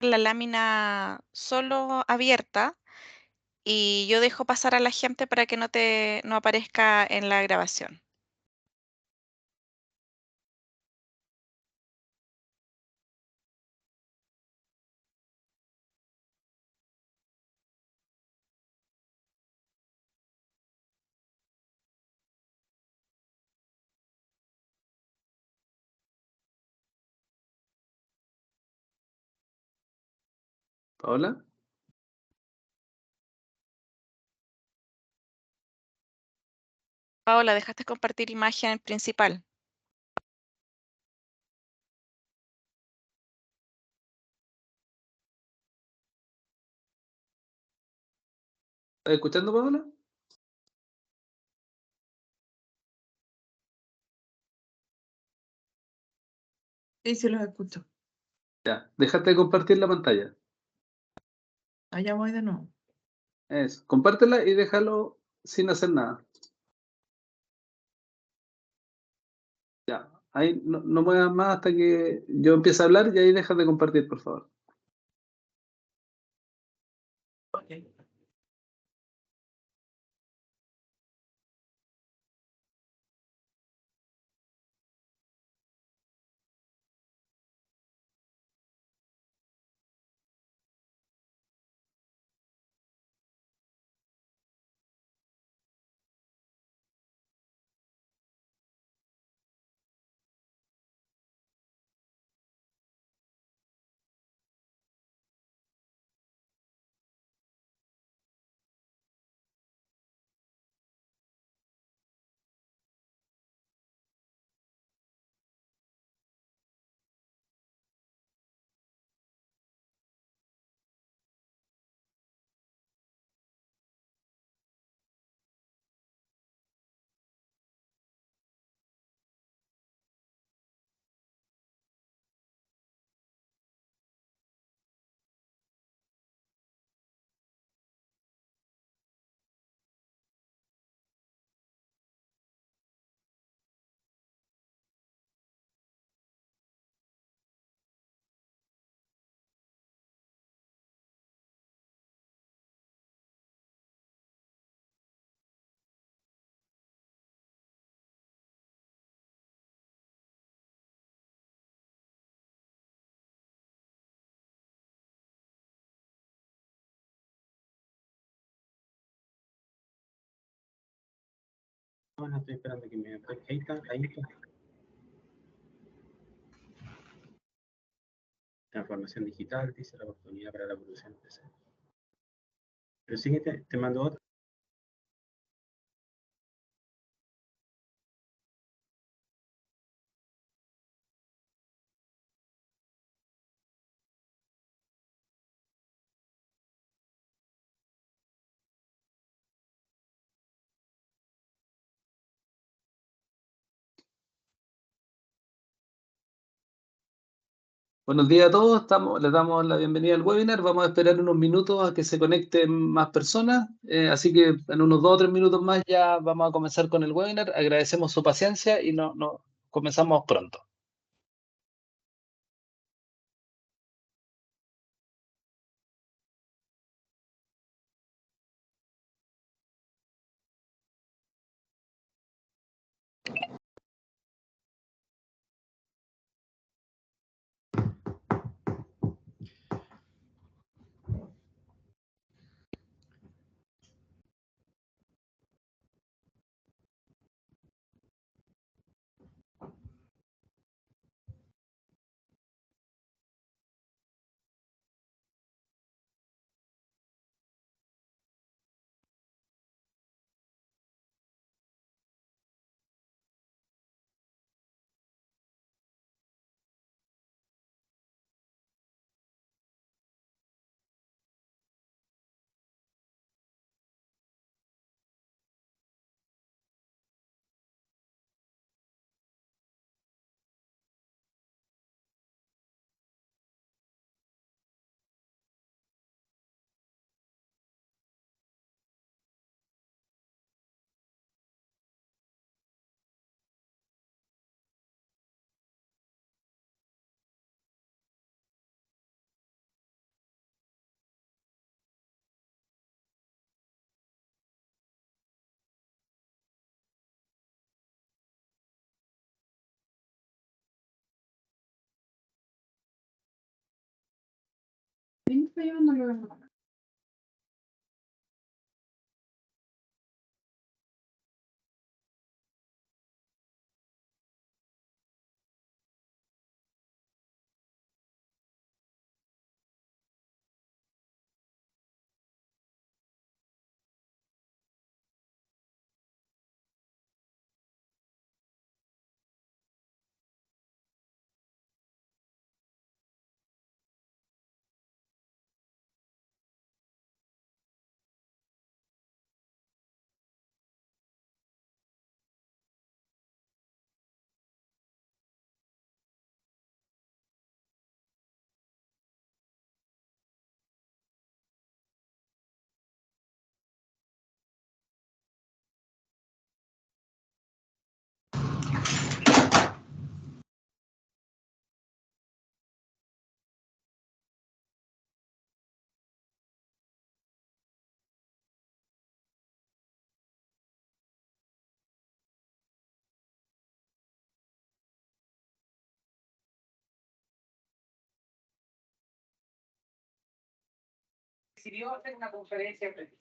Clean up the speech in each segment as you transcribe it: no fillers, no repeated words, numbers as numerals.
la lámina solo abierta y yo dejo pasar a la gente para que no aparezca en la grabación. Paola, Paola, dejaste compartir imagen principal. ¿estás escuchando, Paola? Sí, sí los escucho. Ya, dejaste de compartir la pantalla. Allá voy de nuevo. Eso, compártela y déjalo sin hacer nada. Ya, ahí no muevas más hasta que yo empiece a hablar y ahí dejas de compartir, por favor. Ok. No, estoy esperando que me... Ahí está, ahí está. Transformación digital, dice la oportunidad para la evolución empresarial. Pero sí que te mando otro. Buenos días a todos, les damos la bienvenida al webinar. Vamos a esperar unos minutos a que se conecten más personas, así que en unos 2 o 3 minutos más ya vamos a comenzar con el webinar. Agradecemos su paciencia y comenzamos pronto. Decidió hacer una conferencia de prensa.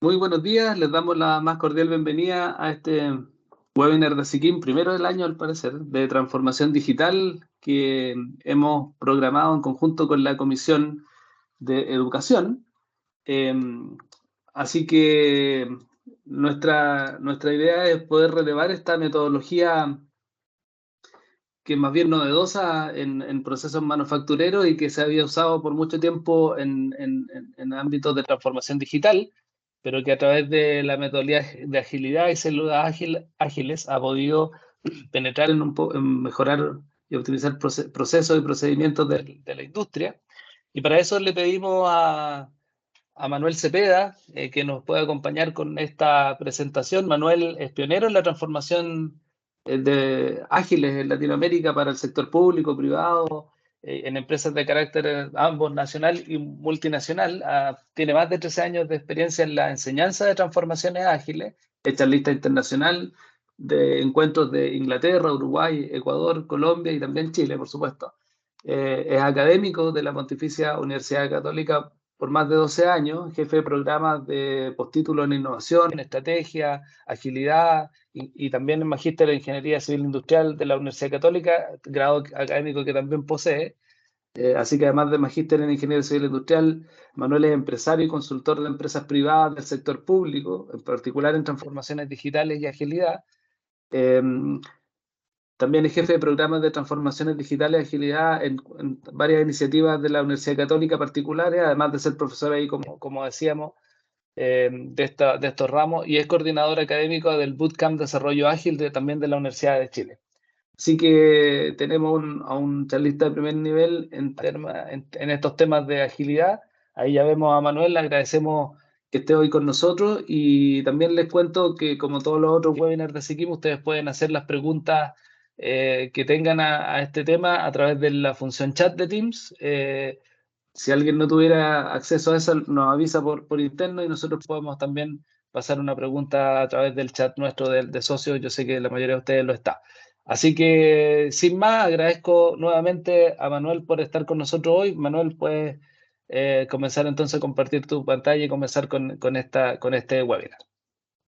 Muy buenos días, les damos la más cordial bienvenida a este webinar de SICIM, primero del año al parecer, de transformación digital que hemos programado en conjunto con la Comisión de Educación. Así que nuestra idea es poder relevar esta metodología que es más bien novedosa en procesos manufactureros y que se había usado por mucho tiempo en ámbitos de transformación digital, pero que a través de la metodología de agilidad y células ágiles ha podido penetrar en mejorar y optimizar procesos y procedimientos de la industria. Y para eso le pedimos a Manuel Cepeda que nos pueda acompañar con esta presentación. Manuel es pionero en la transformación de ágiles en Latinoamérica para el sector público, privado, en empresas de carácter ambos nacional y multinacional. Tiene más de 13 años de experiencia en la enseñanza de transformaciones ágiles, es charlista internacional de encuentros de Inglaterra, Uruguay, Ecuador, Colombia y también Chile, por supuesto. Es académico de la Pontificia Universidad Católica por más de 12 años, jefe de programas de postítulo en innovación, en estrategia, agilidad y también en magíster en ingeniería civil industrial de la Universidad Católica, grado académico que también posee. Así que además de magíster en ingeniería civil industrial, Manuel es empresario y consultor de empresas privadas del sector público, en particular en transformaciones digitales y agilidad. También es jefe de programas de transformaciones digitales y agilidad en varias iniciativas de la Universidad Católica particulares, además de ser profesor ahí, como decíamos, de estos ramos, y es coordinador académico del Bootcamp Desarrollo Ágil también de la Universidad de Chile. Así que tenemos a un charlista de primer nivel en estos temas de agilidad, Ahí ya vemos a Manuel, le agradecemos que esté hoy con nosotros y también les cuento que como todos los otros webinars de Siquim, ustedes pueden hacer las preguntas que tengan a este tema a través de la función chat de Teams. Si alguien no tuviera acceso a eso, nos avisa por interno y nosotros podemos también pasar una pregunta a través del chat nuestro de socios. Yo sé que la mayoría de ustedes lo está. Así que, sin más, agradezco nuevamente a Manuel por estar con nosotros hoy. Manuel, puedes comenzar entonces a compartir tu pantalla y comenzar con este webinar.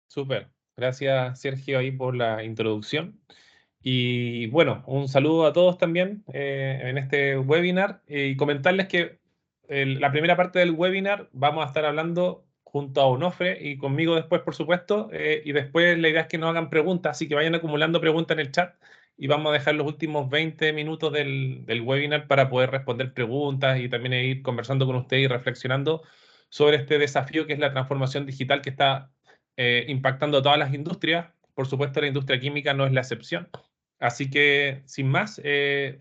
Súper. Gracias, Sergio, ahí por la introducción. Y bueno, un saludo a todos también en este webinar y comentarles que la primera parte del webinar vamos a estar hablando junto a Onofre y conmigo después, por supuesto, y después la idea es que nos hagan preguntas, así que vayan acumulando preguntas en el chat y vamos a dejar los últimos 20 minutos del webinar para poder responder preguntas y también ir conversando con ustedes y reflexionando sobre este desafío que es la transformación digital que está impactando a todas las industrias. Por supuesto, la industria química no es la excepción. Así que, sin más, le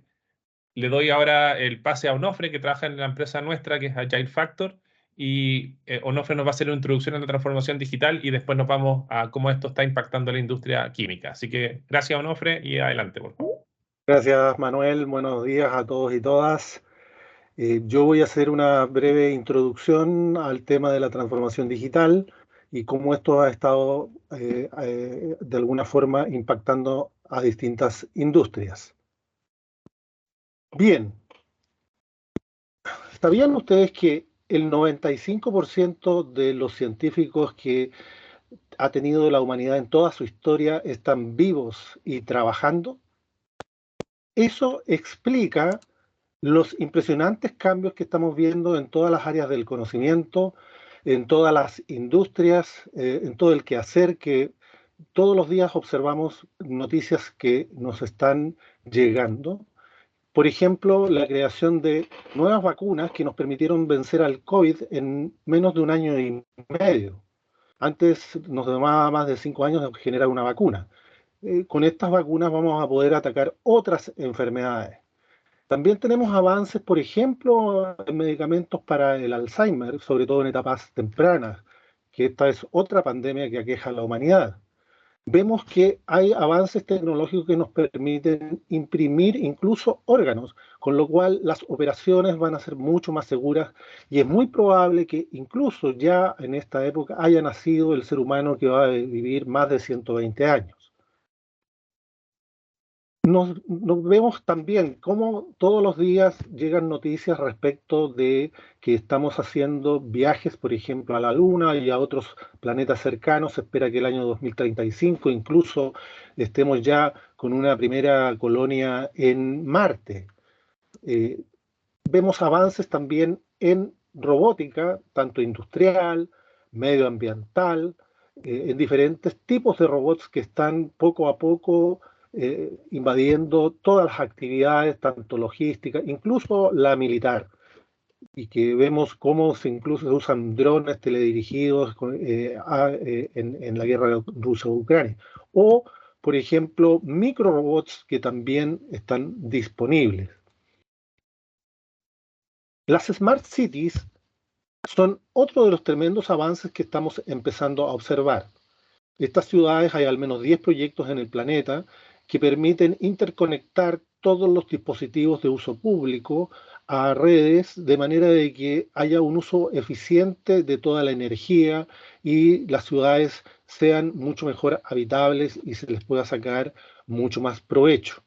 doy ahora el pase a Onofre, que trabaja en la empresa nuestra, que es Agile Factor, y Onofre nos va a hacer una introducción a la transformación digital y después nos vamos a cómo esto está impactando a la industria química. Así que gracias, Onofre, y adelante, por favor. Gracias, Manuel. Buenos días a todos y todas. Yo voy a hacer una breve introducción al tema de la transformación digital y cómo esto ha estado de alguna forma impactando a distintas industrias. Bien, ¿sabían ustedes que el 95% de los científicos que ha tenido la humanidad en toda su historia están vivos y trabajando? Eso explica los impresionantes cambios que estamos viendo en todas las áreas del conocimiento, en todas las industrias, en todo el quehacer, que todos los días observamos noticias que nos están llegando. Por ejemplo, la creación de nuevas vacunas que nos permitieron vencer al COVID en menos de 1 año y medio. Antes nos tomaba más de 5 años generar una vacuna. Con estas vacunas vamos a poder atacar otras enfermedades. También tenemos avances, por ejemplo, en medicamentos para el Alzheimer, sobre todo en etapas tempranas, que esta es otra pandemia que aqueja a la humanidad. Vemos que hay avances tecnológicos que nos permiten imprimir incluso órganos, con lo cual las operaciones van a ser mucho más seguras y es muy probable que incluso ya en esta época haya nacido el ser humano que va a vivir más de 120 años. Nos vemos también cómo todos los días llegan noticias respecto de que estamos haciendo viajes, por ejemplo, a la Luna y a otros planetas cercanos. Se espera que el año 2035 incluso estemos ya con una primera colonia en Marte. Vemos avances también en robótica, tanto industrial, medioambiental, en diferentes tipos de robots que están poco a poco invadiendo todas las actividades, tanto logísticas, incluso la militar, y que vemos cómo incluso se usan drones teledirigidos en la guerra ruso-ucrania. O, por ejemplo, microrobots que también están disponibles. Las Smart Cities son otro de los tremendos avances que estamos empezando a observar. Estas ciudades, hay al menos 10 proyectos en el planeta que permiten interconectar todos los dispositivos de uso público a redes de manera de que haya un uso eficiente de toda la energía y las ciudades sean mucho mejor habitables y se les pueda sacar mucho más provecho.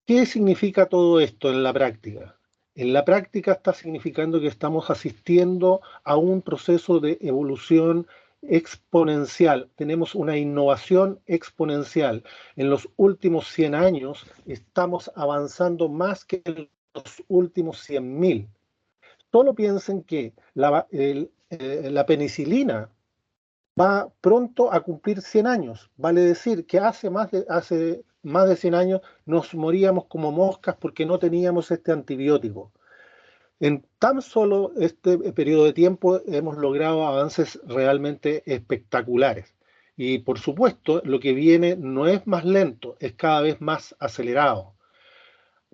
¿Qué significa todo esto en la práctica? En la práctica está significando que estamos asistiendo a un proceso de evolución exponencial. Tenemos una innovación exponencial. En los últimos 100 años estamos avanzando más que en los últimos 100.000. Solo piensen que la penicilina va pronto a cumplir 100 años. Vale decir que hace más de 100 años nos moríamos como moscas porque no teníamos este antibiótico. En tan solo este periodo de tiempo hemos logrado avances realmente espectaculares. Y por supuesto, lo que viene no es más lento, es cada vez más acelerado.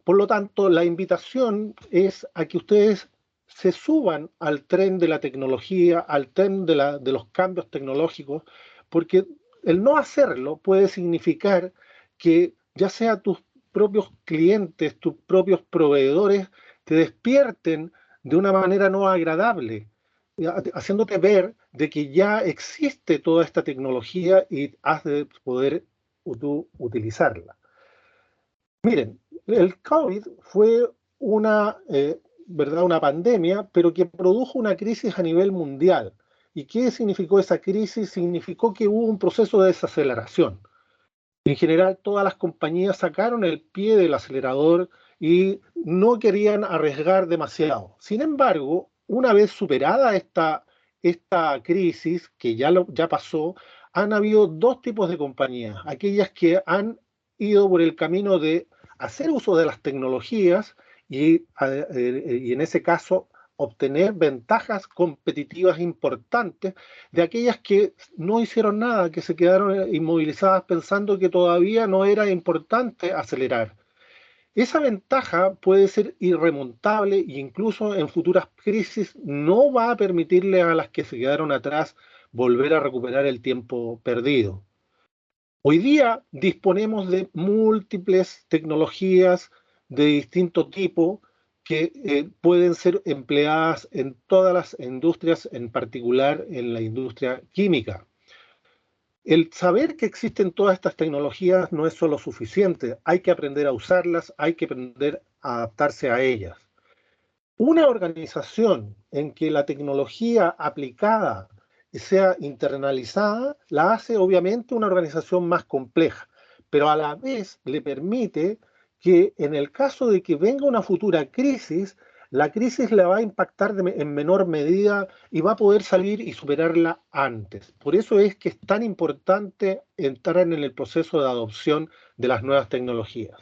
Por lo tanto, la invitación es a que ustedes se suban al tren de la tecnología, al tren de los cambios tecnológicos, porque el no hacerlo puede significar que ya sea tus propios clientes, tus propios proveedores, te despierten de una manera no agradable, haciéndote ver de que ya existe toda esta tecnología y has de poder tú utilizarla. Miren, el COVID fue una pandemia, pero que produjo una crisis a nivel mundial. ¿Y qué significó esa crisis? Significó que hubo un proceso de desaceleración. En general, todas las compañías sacaron el pie del acelerador y no querían arriesgar demasiado. Sin embargo, una vez superada esta crisis, que ya pasó, han habido dos tipos de compañías. Aquellas que han ido por el camino de hacer uso de las tecnologías y en ese caso obtener ventajas competitivas importantes de aquellas que no hicieron nada, que se quedaron inmovilizadas pensando que todavía no era importante acelerar. Esa ventaja puede ser irremontable e incluso en futuras crisis no va a permitirle a las que se quedaron atrás volver a recuperar el tiempo perdido. Hoy día disponemos de múltiples tecnologías de distinto tipo que pueden ser empleadas en todas las industrias, en particular en la industria química. El saber que existen todas estas tecnologías no es solo suficiente, hay que aprender a usarlas, hay que aprender a adaptarse a ellas. Una organización en que la tecnología aplicada sea internalizada, la hace obviamente una organización más compleja, pero a la vez le permite que en el caso de que venga una futura crisis, la crisis la va a impactar en menor medida y va a poder salir y superarla antes. Por eso es que es tan importante entrar en el proceso de adopción de las nuevas tecnologías.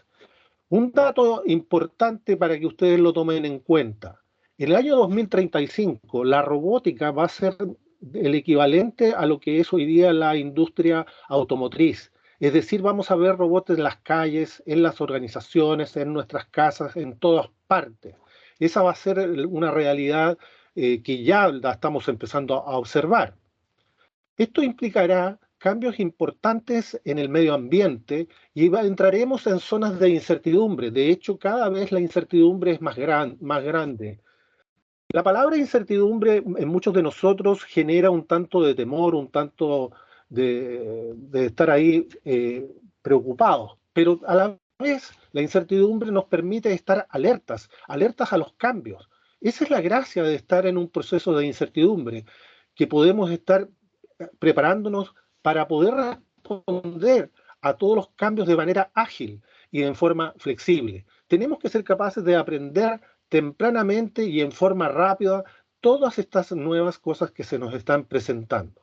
Un dato importante para que ustedes lo tomen en cuenta. En el año 2035, la robótica va a ser el equivalente a lo que es hoy día la industria automotriz. Es decir, vamos a ver robots en las calles, en las organizaciones, en nuestras casas, en todas partes. Esa va a ser una realidad que ya la estamos empezando a observar. Esto implicará cambios importantes en el medio ambiente y entraremos en zonas de incertidumbre. De hecho, cada vez la incertidumbre es más grande. La palabra incertidumbre en muchos de nosotros genera un tanto de temor, un tanto de estar ahí preocupados, pero a la vez la incertidumbre nos permite estar alertas a los cambios. Esa es la gracia de estar en un proceso de incertidumbre, que podemos estar preparándonos para poder responder a todos los cambios de manera ágil y en forma flexible. Tenemos que ser capaces de aprender tempranamente y en forma rápida todas estas nuevas cosas que se nos están presentando.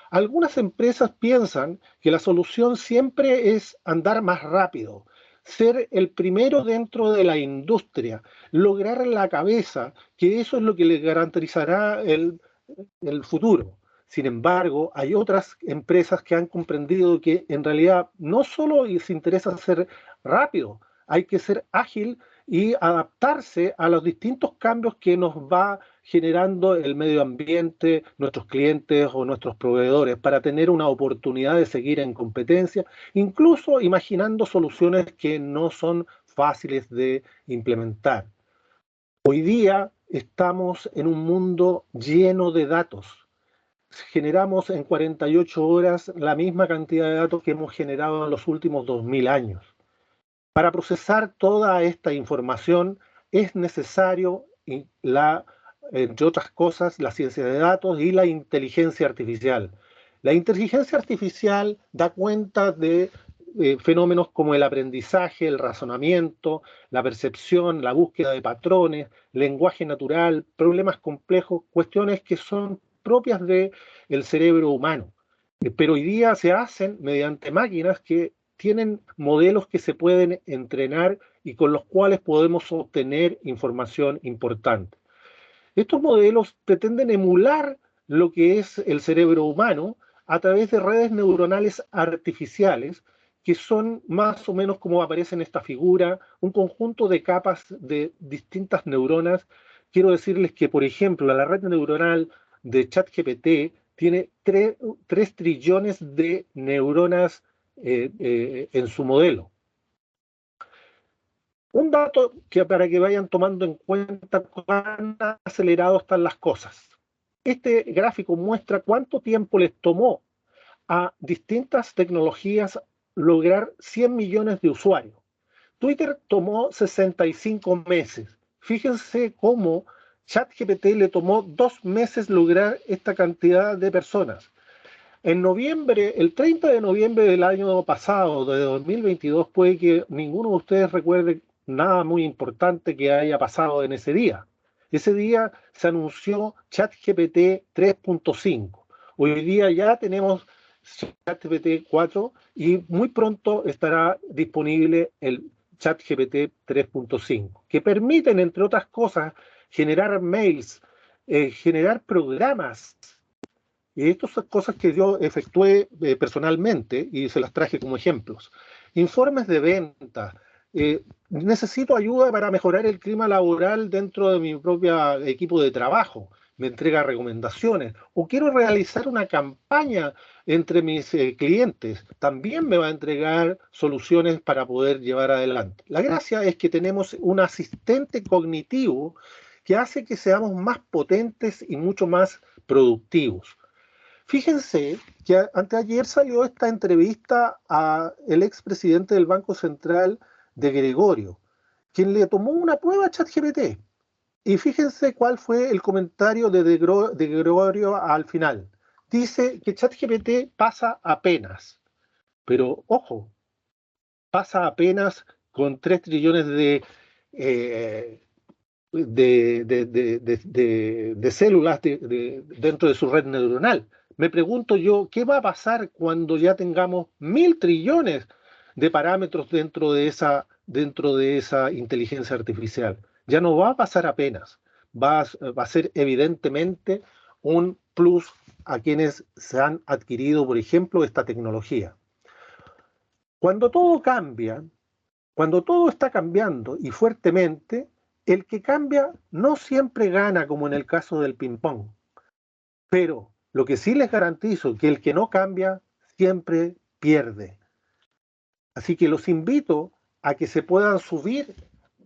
Algunas empresas piensan que la solución siempre es andar más rápido, ser el primero dentro de la industria, lograr la cabeza, que eso es lo que les garantizará el futuro. Sin embargo, hay otras empresas que han comprendido que en realidad no solo les interesa ser rápido, hay que ser ágil y adaptarse a los distintos cambios que nos va generando el medio ambiente, nuestros clientes o nuestros proveedores, para tener una oportunidad de seguir en competencia, incluso imaginando soluciones que no son fáciles de implementar. Hoy día estamos en un mundo lleno de datos. Generamos en 48 horas la misma cantidad de datos que hemos generado en los últimos 2000 años. Para procesar toda esta información es necesario, entre otras cosas, la ciencia de datos y la inteligencia artificial. La inteligencia artificial da cuenta de fenómenos como el aprendizaje, el razonamiento, la percepción, la búsqueda de patrones, lenguaje natural, problemas complejos, cuestiones que son propias del cerebro humano. Pero hoy día se hacen mediante máquinas que tienen modelos que se pueden entrenar y con los cuales podemos obtener información importante. Estos modelos pretenden emular lo que es el cerebro humano a través de redes neuronales artificiales, que son más o menos como aparece en esta figura, un conjunto de capas de distintas neuronas quiero decirles que, por ejemplo, la red neuronal de ChatGPT tiene 3 trillones de neuronas en su modelo. Un dato que para que vayan tomando en cuenta cuán acelerado están las cosas. Este gráfico muestra cuánto tiempo les tomó a distintas tecnologías lograr 100 millones de usuarios. Twitter tomó 65 meses. Fíjense cómo ChatGPT le tomó 2 meses lograr esta cantidad de personas. En noviembre, el 30 de noviembre del año pasado, de 2022, puede que ninguno de ustedes recuerde nada muy importante que haya pasado en ese día. Ese día se anunció ChatGPT 3.5. Hoy día ya tenemos ChatGPT 4 y muy pronto estará disponible el ChatGPT 3.5, que permiten, entre otras cosas, generar mails, generar programas. Y estas son cosas que yo efectué personalmente y se las traje como ejemplos. Informes de venta. Necesito ayuda para mejorar el clima laboral dentro de mi propio equipo de trabajo. Me entrega recomendaciones. O quiero realizar una campaña entre mis clientes. También me va a entregar soluciones para poder llevar adelante. La gracia es que tenemos un asistente cognitivo que hace que seamos más potentes y mucho más productivos. Fíjense que anteayer salió esta entrevista al expresidente del Banco Central de Gregorio, quien le tomó una prueba a ChatGPT. Y fíjense cuál fue el comentario de Gregorio al final. Dice que ChatGPT pasa apenas, pero ojo, pasa apenas con 3 trillones de células dentro de su red neuronal. Me pregunto yo, ¿qué va a pasar cuando ya tengamos 1000 trillones de parámetros dentro de esa inteligencia artificial? Ya no va a pasar apenas, va a ser evidentemente un plus a quienes se han adquirido, por ejemplo, esta tecnología. Cuando todo cambia, cuando todo está cambiando y fuertemente, el que cambia no siempre gana, como en el caso del ping-pong. Pero lo que sí les garantizo es que el que no cambia siempre pierde. Así que los invito a que se puedan subir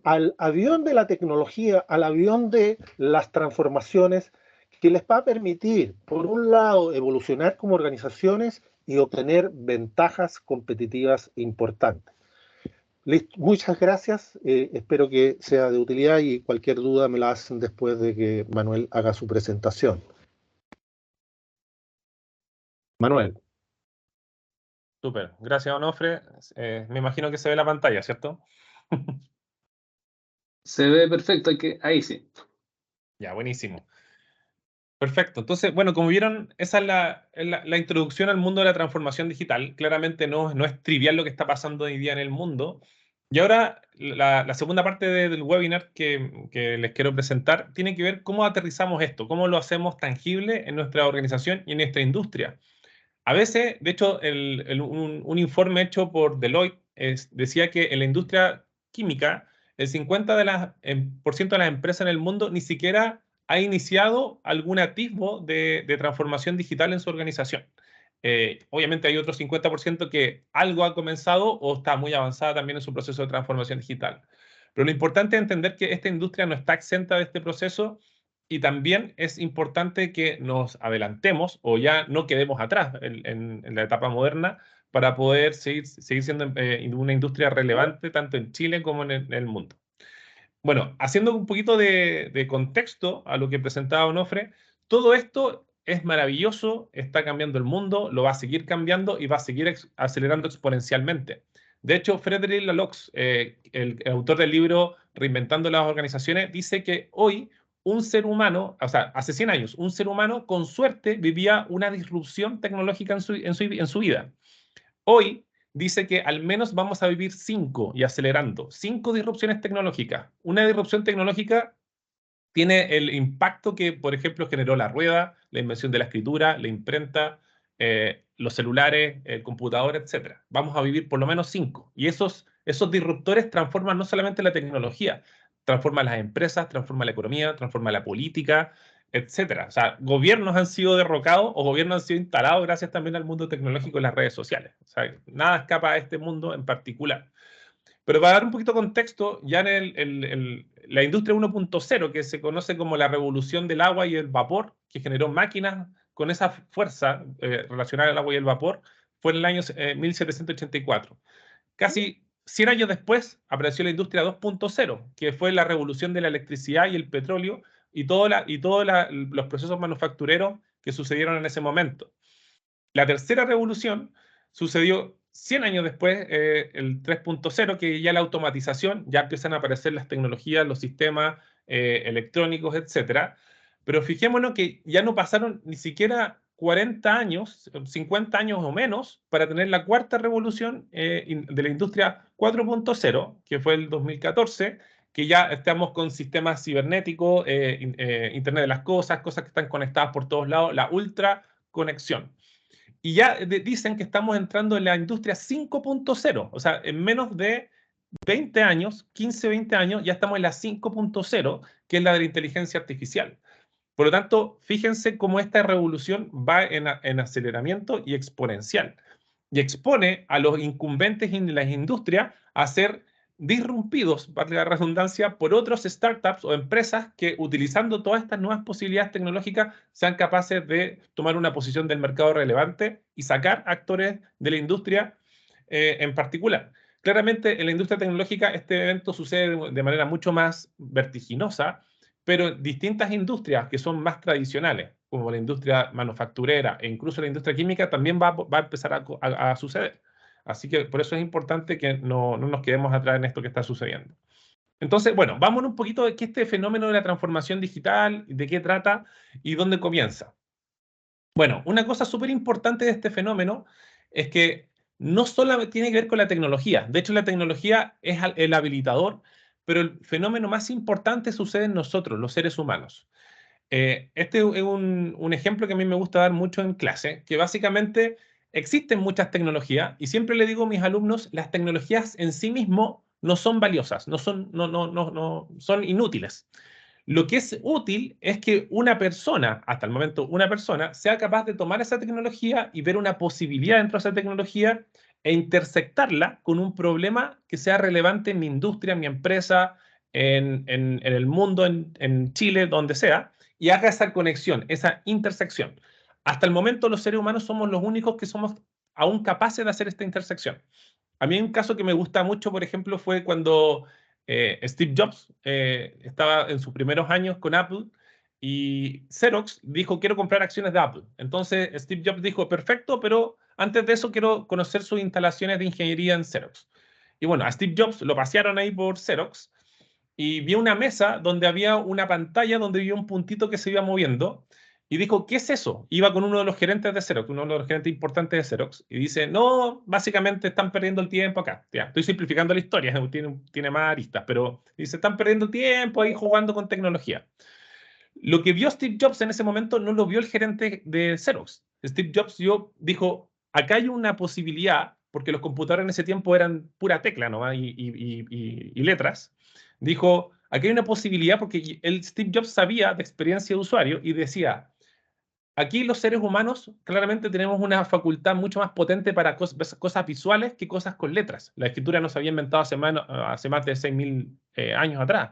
al avión de la tecnología, al avión de las transformaciones, que les va a permitir, por un lado, evolucionar como organizaciones y obtener ventajas competitivas importantes. Listo. Muchas gracias, espero que sea de utilidad y cualquier duda me la hacen después de que Manuel haga su presentación. Manuel. Súper, gracias, Onofre. Me imagino que se ve la pantalla, ¿cierto? Se ve perfecto, ahí sí. Ya, buenísimo. Perfecto. Entonces, bueno, como vieron, esa es la introducción al mundo de la transformación digital. Claramente no es trivial lo que está pasando hoy día en el mundo. Y ahora, la segunda parte del webinar que les quiero presentar tiene que ver cómo aterrizamos esto, cómo lo hacemos tangible en nuestra organización y en nuestra industria. A veces, de hecho, un informe hecho por Deloitte decía que en la industria química, el 50% de las empresas en el mundo ni siquiera ha iniciado algún atisbo de transformación digital en su organización. Obviamente hay otro 50% que algo ha comenzado o está muy avanzada también en su proceso de transformación digital. Pero lo importante es entender que esta industria no está exenta de este proceso y también es importante que nos adelantemos o ya no quedemos atrás en la etapa moderna para poder seguir siendo una industria relevante tanto en Chile como en el mundo. Bueno, haciendo un poquito de contexto a lo que presentaba Onofre, todo esto es maravilloso, está cambiando el mundo, lo va a seguir cambiando y va a seguir acelerando exponencialmente. De hecho, Frederic Laloux, el autor del libro Reinventando las Organizaciones, dice que hoy un ser humano, o sea, hace 100 años, un ser humano con suerte vivía una disrupción tecnológica en su vida. Hoy dice que al menos vamos a vivir 5 y acelerando, 5 disrupciones tecnológicas. Una disrupción tecnológica tiene el impacto que, por ejemplo, generó la rueda, la invención de la escritura, la imprenta, los celulares, el computador, etc. Vamos a vivir por lo menos 5. Y esos disruptores transforman no solamente la tecnología, transforma las empresas, transforma la economía, transforma la política, etcétera. O sea, gobiernos han sido derrocados o gobiernos han sido instalados gracias también al mundo tecnológico y las redes sociales. O sea, nada escapa a este mundo en particular. Pero para dar un poquito de contexto, ya en la industria 1.0, que se conoce como la revolución del agua y el vapor, que generó máquinas con esa fuerza relacionada al agua y el vapor, fue en el año 1784. Casi 100 años después apareció la industria 2.0, que fue la revolución de la electricidad y el petróleo y todos los procesos manufactureros que sucedieron en ese momento. La tercera revolución sucedió 100 años después, el 3.0, que ya la automatización, ya empiezan a aparecer las tecnologías, los sistemas electrónicos, etc. Pero fijémonos que ya no pasaron ni siquiera 40 años, 50 años o menos, para tener la cuarta revolución de la industria 4.0, que fue el 2014, que ya estamos con sistemas cibernéticos, Internet de las cosas, cosas que están conectadas por todos lados, la ultra conexión. Y ya dicen que estamos entrando en la industria 5.0, o sea, en menos de 20 años, 15, 20 años, ya estamos en la 5.0, que es la de la inteligencia artificial. Por lo tanto, fíjense cómo esta revolución va en aceleramiento y exponencial. Y expone a los incumbentes en las industrias a ser disrumpidos, valga la redundancia, por otros startups o empresas que, utilizando todas estas nuevas posibilidades tecnológicas, sean capaces de tomar una posición del mercado relevante y sacar actores de la industria en particular. Claramente, en la industria tecnológica este evento sucede de manera mucho más vertiginosa, pero distintas industrias que son más tradicionales, como la industria manufacturera e incluso la industria química, también va a empezar a suceder. Así que por eso es importante que no nos quedemos atrás en esto que está sucediendo. Entonces, bueno, vamos un poquito de qué este fenómeno de la transformación digital, de qué trata y dónde comienza. Bueno, una cosa súper importante de este fenómeno es que no solo tiene que ver con la tecnología. De hecho, la tecnología es el habilitador, pero el fenómeno más importante sucede en nosotros, los seres humanos. Este es un ejemplo que a mí me gusta dar mucho en clase, que básicamente existen muchas tecnologías y siempre le digo a mis alumnos, las tecnologías en sí mismo no son valiosas, son inútiles. Lo que es útil es que una persona, hasta el momento una persona, sea capaz de tomar esa tecnología y ver una posibilidad dentro de esa tecnología e intersectarla con un problema que sea relevante en mi industria, en mi empresa, en el mundo, en Chile, donde sea, y haga esa conexión, esa intersección. Hasta el momento los seres humanos somos los únicos que somos aún capaces de hacer esta intersección. A mí un caso que me gusta mucho, por ejemplo, fue cuando Steve Jobs estaba en sus primeros años con Apple y Xerox dijo, quiero comprar acciones de Apple. Entonces Steve Jobs dijo, perfecto, pero antes de eso quiero conocer sus instalaciones de ingeniería en Xerox. Y bueno, a Steve Jobs lo pasearon ahí por Xerox y vio una mesa donde había una pantalla donde había un puntito que se iba moviendo y dijo, ¿qué es eso? Iba con uno de los gerentes de Xerox, uno de los gerentes importantes de Xerox, y dice, no, básicamente están perdiendo el tiempo acá. Ya, estoy simplificando la historia, tiene más aristas, pero dice, están perdiendo tiempo ahí jugando con tecnología. Lo que vio Steve Jobs en ese momento no lo vio el gerente de Xerox. Steve Jobs dijo, acá hay una posibilidad, porque los computadores en ese tiempo eran pura tecla, ¿no? y letras. Dijo, aquí hay una posibilidad, porque Steve Jobs sabía de experiencia de usuario y decía, aquí los seres humanos claramente tenemos una facultad mucho más potente para cosas visuales que cosas con letras. La escritura no se había inventado hace más de 6.000 años atrás,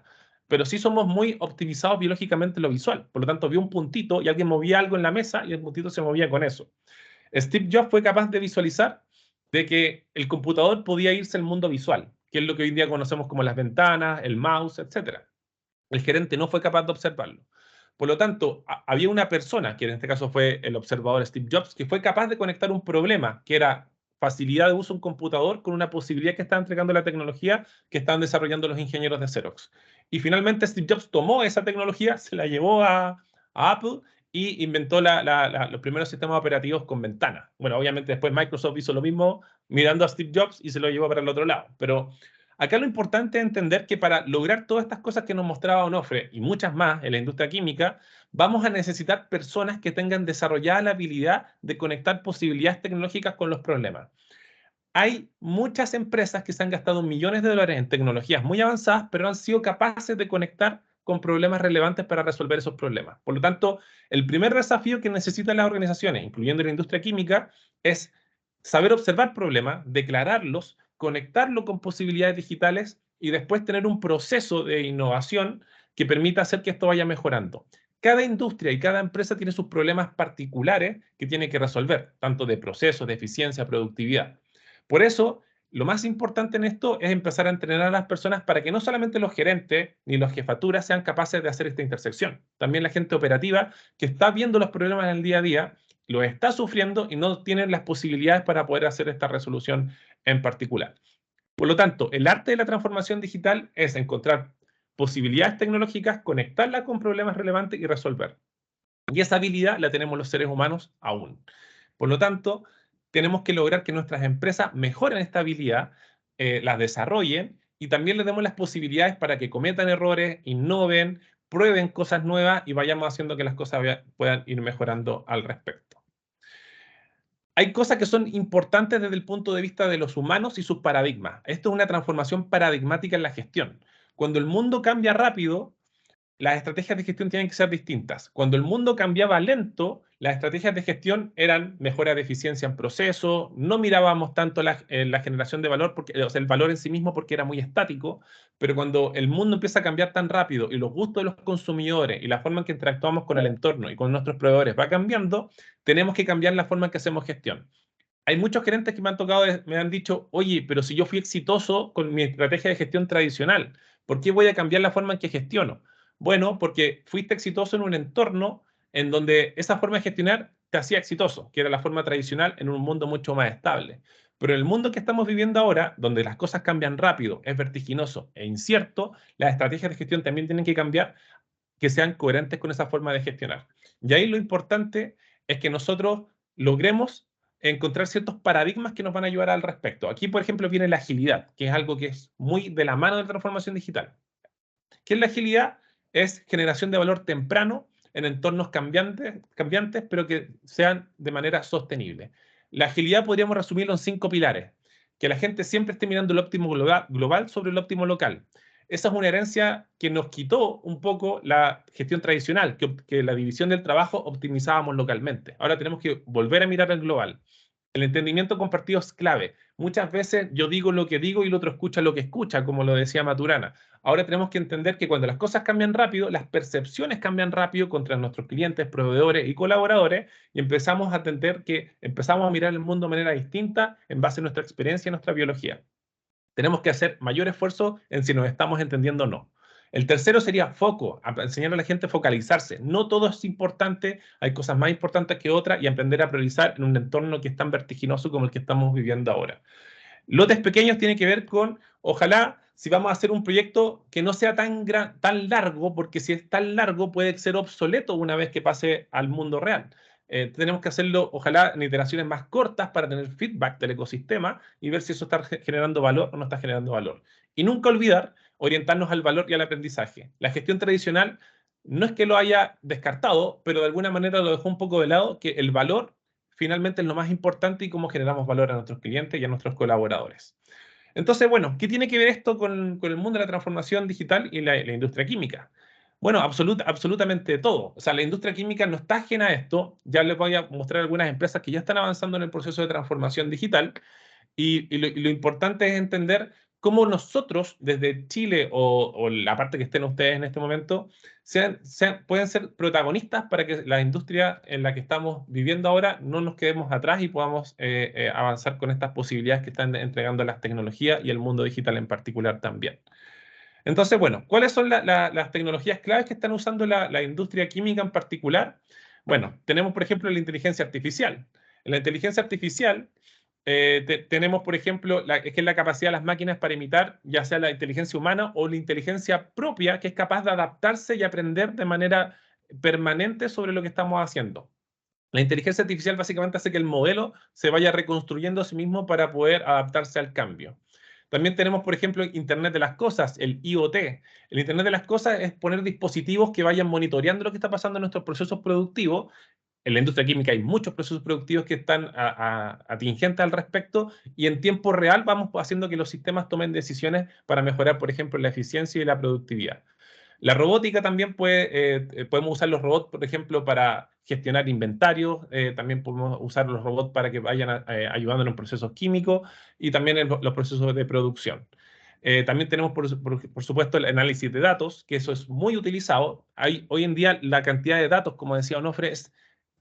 pero sí somos muy optimizados biológicamente en lo visual. Por lo tanto, vio un puntito y alguien movía algo en la mesa y el puntito se movía con eso. Steve Jobs fue capaz de visualizar de que el computador podía irse al mundo visual, que es lo que hoy en día conocemos como las ventanas, el mouse, etc. El gerente no fue capaz de observarlo. Por lo tanto, había una persona, que en este caso fue el observador Steve Jobs, que fue capaz de conectar un problema, que era facilidad de uso de un computador, con una posibilidad que estaba entregando la tecnología que estaban desarrollando los ingenieros de Xerox. Y finalmente Steve Jobs tomó esa tecnología, se la llevó a Apple y inventó los primeros sistemas operativos con ventanas. Bueno, obviamente después Microsoft hizo lo mismo mirando a Steve Jobs y se lo llevó para el otro lado. Pero acá lo importante es entender que para lograr todas estas cosas que nos mostraba Onofre y muchas más en la industria química, vamos a necesitar personas que tengan desarrollada la habilidad de conectar posibilidades tecnológicas con los problemas. hay muchas empresas que se han gastado millones de dólares en tecnologías muy avanzadas, pero no han sido capaces de conectar con problemas relevantes para resolver esos problemas. Por lo tanto, el primer desafío que necesitan las organizaciones, incluyendo la industria química, es saber observar problemas, declararlos, conectarlo con posibilidades digitales y después tener un proceso de innovación que permita hacer que esto vaya mejorando. Cada industria y cada empresa tiene sus problemas particulares que tiene que resolver, tanto de procesos, de eficiencia, productividad. Por eso, lo más importante en esto es empezar a entrenar a las personas para que no solamente los gerentes ni las jefaturas sean capaces de hacer esta intersección. También la gente operativa que está viendo los problemas en el día a día, los está sufriendo y no tienen las posibilidades para poder hacer esta resolución en particular. Por lo tanto, el arte de la transformación digital es encontrar posibilidades tecnológicas, conectarlas con problemas relevantes y resolver. Y esa habilidad la tenemos los seres humanos aún. Por lo tanto, tenemos que lograr que nuestras empresas mejoren esta habilidad, las desarrollen y también les demos las posibilidades para que cometan errores, innoven, prueben cosas nuevas y vayamos haciendo que las cosas puedan ir mejorando al respecto. Hay cosas que son importantes desde el punto de vista de los humanos y sus paradigmas. Esto es una transformación paradigmática en la gestión. Cuando el mundo cambia rápido, las estrategias de gestión tienen que ser distintas. Cuando el mundo cambiaba lento, las estrategias de gestión eran mejora de eficiencia en proceso, no mirábamos tanto la generación de valor, o sea, el valor en sí mismo porque era muy estático, pero cuando el mundo empieza a cambiar tan rápido y los gustos de los consumidores y la forma en que interactuamos con el entorno y con nuestros proveedores va cambiando, tenemos que cambiar la forma en que hacemos gestión. Hay muchos gerentes que me han tocado, me han dicho, oye, pero si yo fui exitoso con mi estrategia de gestión tradicional, ¿por qué voy a cambiar la forma en que gestiono? Bueno, porque fuiste exitoso en un entorno en donde esa forma de gestionar te hacía exitoso, que era la forma tradicional en un mundo mucho más estable. Pero en el mundo que estamos viviendo ahora, donde las cosas cambian rápido, es vertiginoso e incierto, las estrategias de gestión también tienen que cambiar, que sean coherentes con esa forma de gestionar. Y ahí lo importante es que nosotros logremos encontrar ciertos paradigmas que nos van a ayudar al respecto. Aquí, por ejemplo, viene la agilidad, que es algo que es muy de la mano de la transformación digital. ¿Qué es la agilidad? Es generación de valor temprano en entornos cambiantes, pero que sean de manera sostenible. La agilidad podríamos resumirlo en 5 pilares. Que la gente siempre esté mirando el óptimo global sobre el óptimo local. Esa es una herencia que nos quitó un poco la gestión tradicional, que la división del trabajo optimizábamos localmente. Ahora tenemos que volver a mirar el global. El entendimiento compartido es clave. Muchas veces yo digo lo que digo y el otro escucha lo que escucha, como lo decía Maturana. Ahora tenemos que entender que cuando las cosas cambian rápido, las percepciones cambian rápido contra nuestros clientes, proveedores y colaboradores, y empezamos a entender que empezamos a mirar el mundo de manera distinta en base a nuestra experiencia y nuestra biología. Tenemos que hacer mayor esfuerzo en si nos estamos entendiendo o no. El tercero sería foco, enseñar a la gente a focalizarse. No todo es importante, hay cosas más importantes que otras y aprender a priorizar en un entorno que es tan vertiginoso como el que estamos viviendo ahora. Lotes pequeños tiene que ver con, ojalá, si vamos a hacer un proyecto que no sea tan largo, porque si es tan largo puede ser obsoleto una vez que pase al mundo real. Tenemos que hacerlo, ojalá, en iteraciones más cortas para tener feedback del ecosistema y ver si eso está generando valor o no está generando valor. Y nunca olvidar orientarnos al valor y al aprendizaje. La gestión tradicional no es que lo haya descartado, pero de alguna manera lo dejó un poco de lado, que el valor finalmente es lo más importante y cómo generamos valor a nuestros clientes y a nuestros colaboradores. Entonces, bueno, ¿qué tiene que ver esto con el mundo de la transformación digital y la industria química? Bueno, absolutamente todo. O sea, la industria química no está ajena a esto. Ya les voy a mostrar algunas empresas que ya están avanzando en el proceso de transformación digital. Y lo importante es entender cómo nosotros, desde Chile o la parte que estén ustedes en este momento, pueden ser protagonistas para que la industria en la que estamos viviendo ahora no nos quedemos atrás y podamos avanzar con estas posibilidades que están entregando las tecnologías y el mundo digital en particular también. Entonces, bueno, ¿cuáles son las tecnologías claves que están usando la industria química en particular? Bueno, tenemos, por ejemplo, la inteligencia artificial. En la inteligencia artificial tenemos, por ejemplo, que es la capacidad de las máquinas para imitar ya sea la inteligencia humana o la inteligencia propia, que es capaz de adaptarse y aprender de manera permanente sobre lo que estamos haciendo. La inteligencia artificial básicamente hace que el modelo se vaya reconstruyendo a sí mismo para poder adaptarse al cambio. También tenemos, por ejemplo, Internet de las Cosas, el IoT. El Internet de las Cosas es poner dispositivos que vayan monitoreando lo que está pasando en nuestros procesos productivos en la industria química hay muchos procesos productivos que están atingentes al respecto, y en tiempo real vamos haciendo que los sistemas tomen decisiones para mejorar, por ejemplo, la eficiencia y la productividad. La robótica también podemos usar los robots, por ejemplo, para gestionar inventarios, también podemos usar los robots para que vayan ayudando en procesos químicos y también en los procesos de producción. También tenemos, por supuesto, el análisis de datos, que eso es muy utilizado. Hoy en día la cantidad de datos, como decía Onofre, es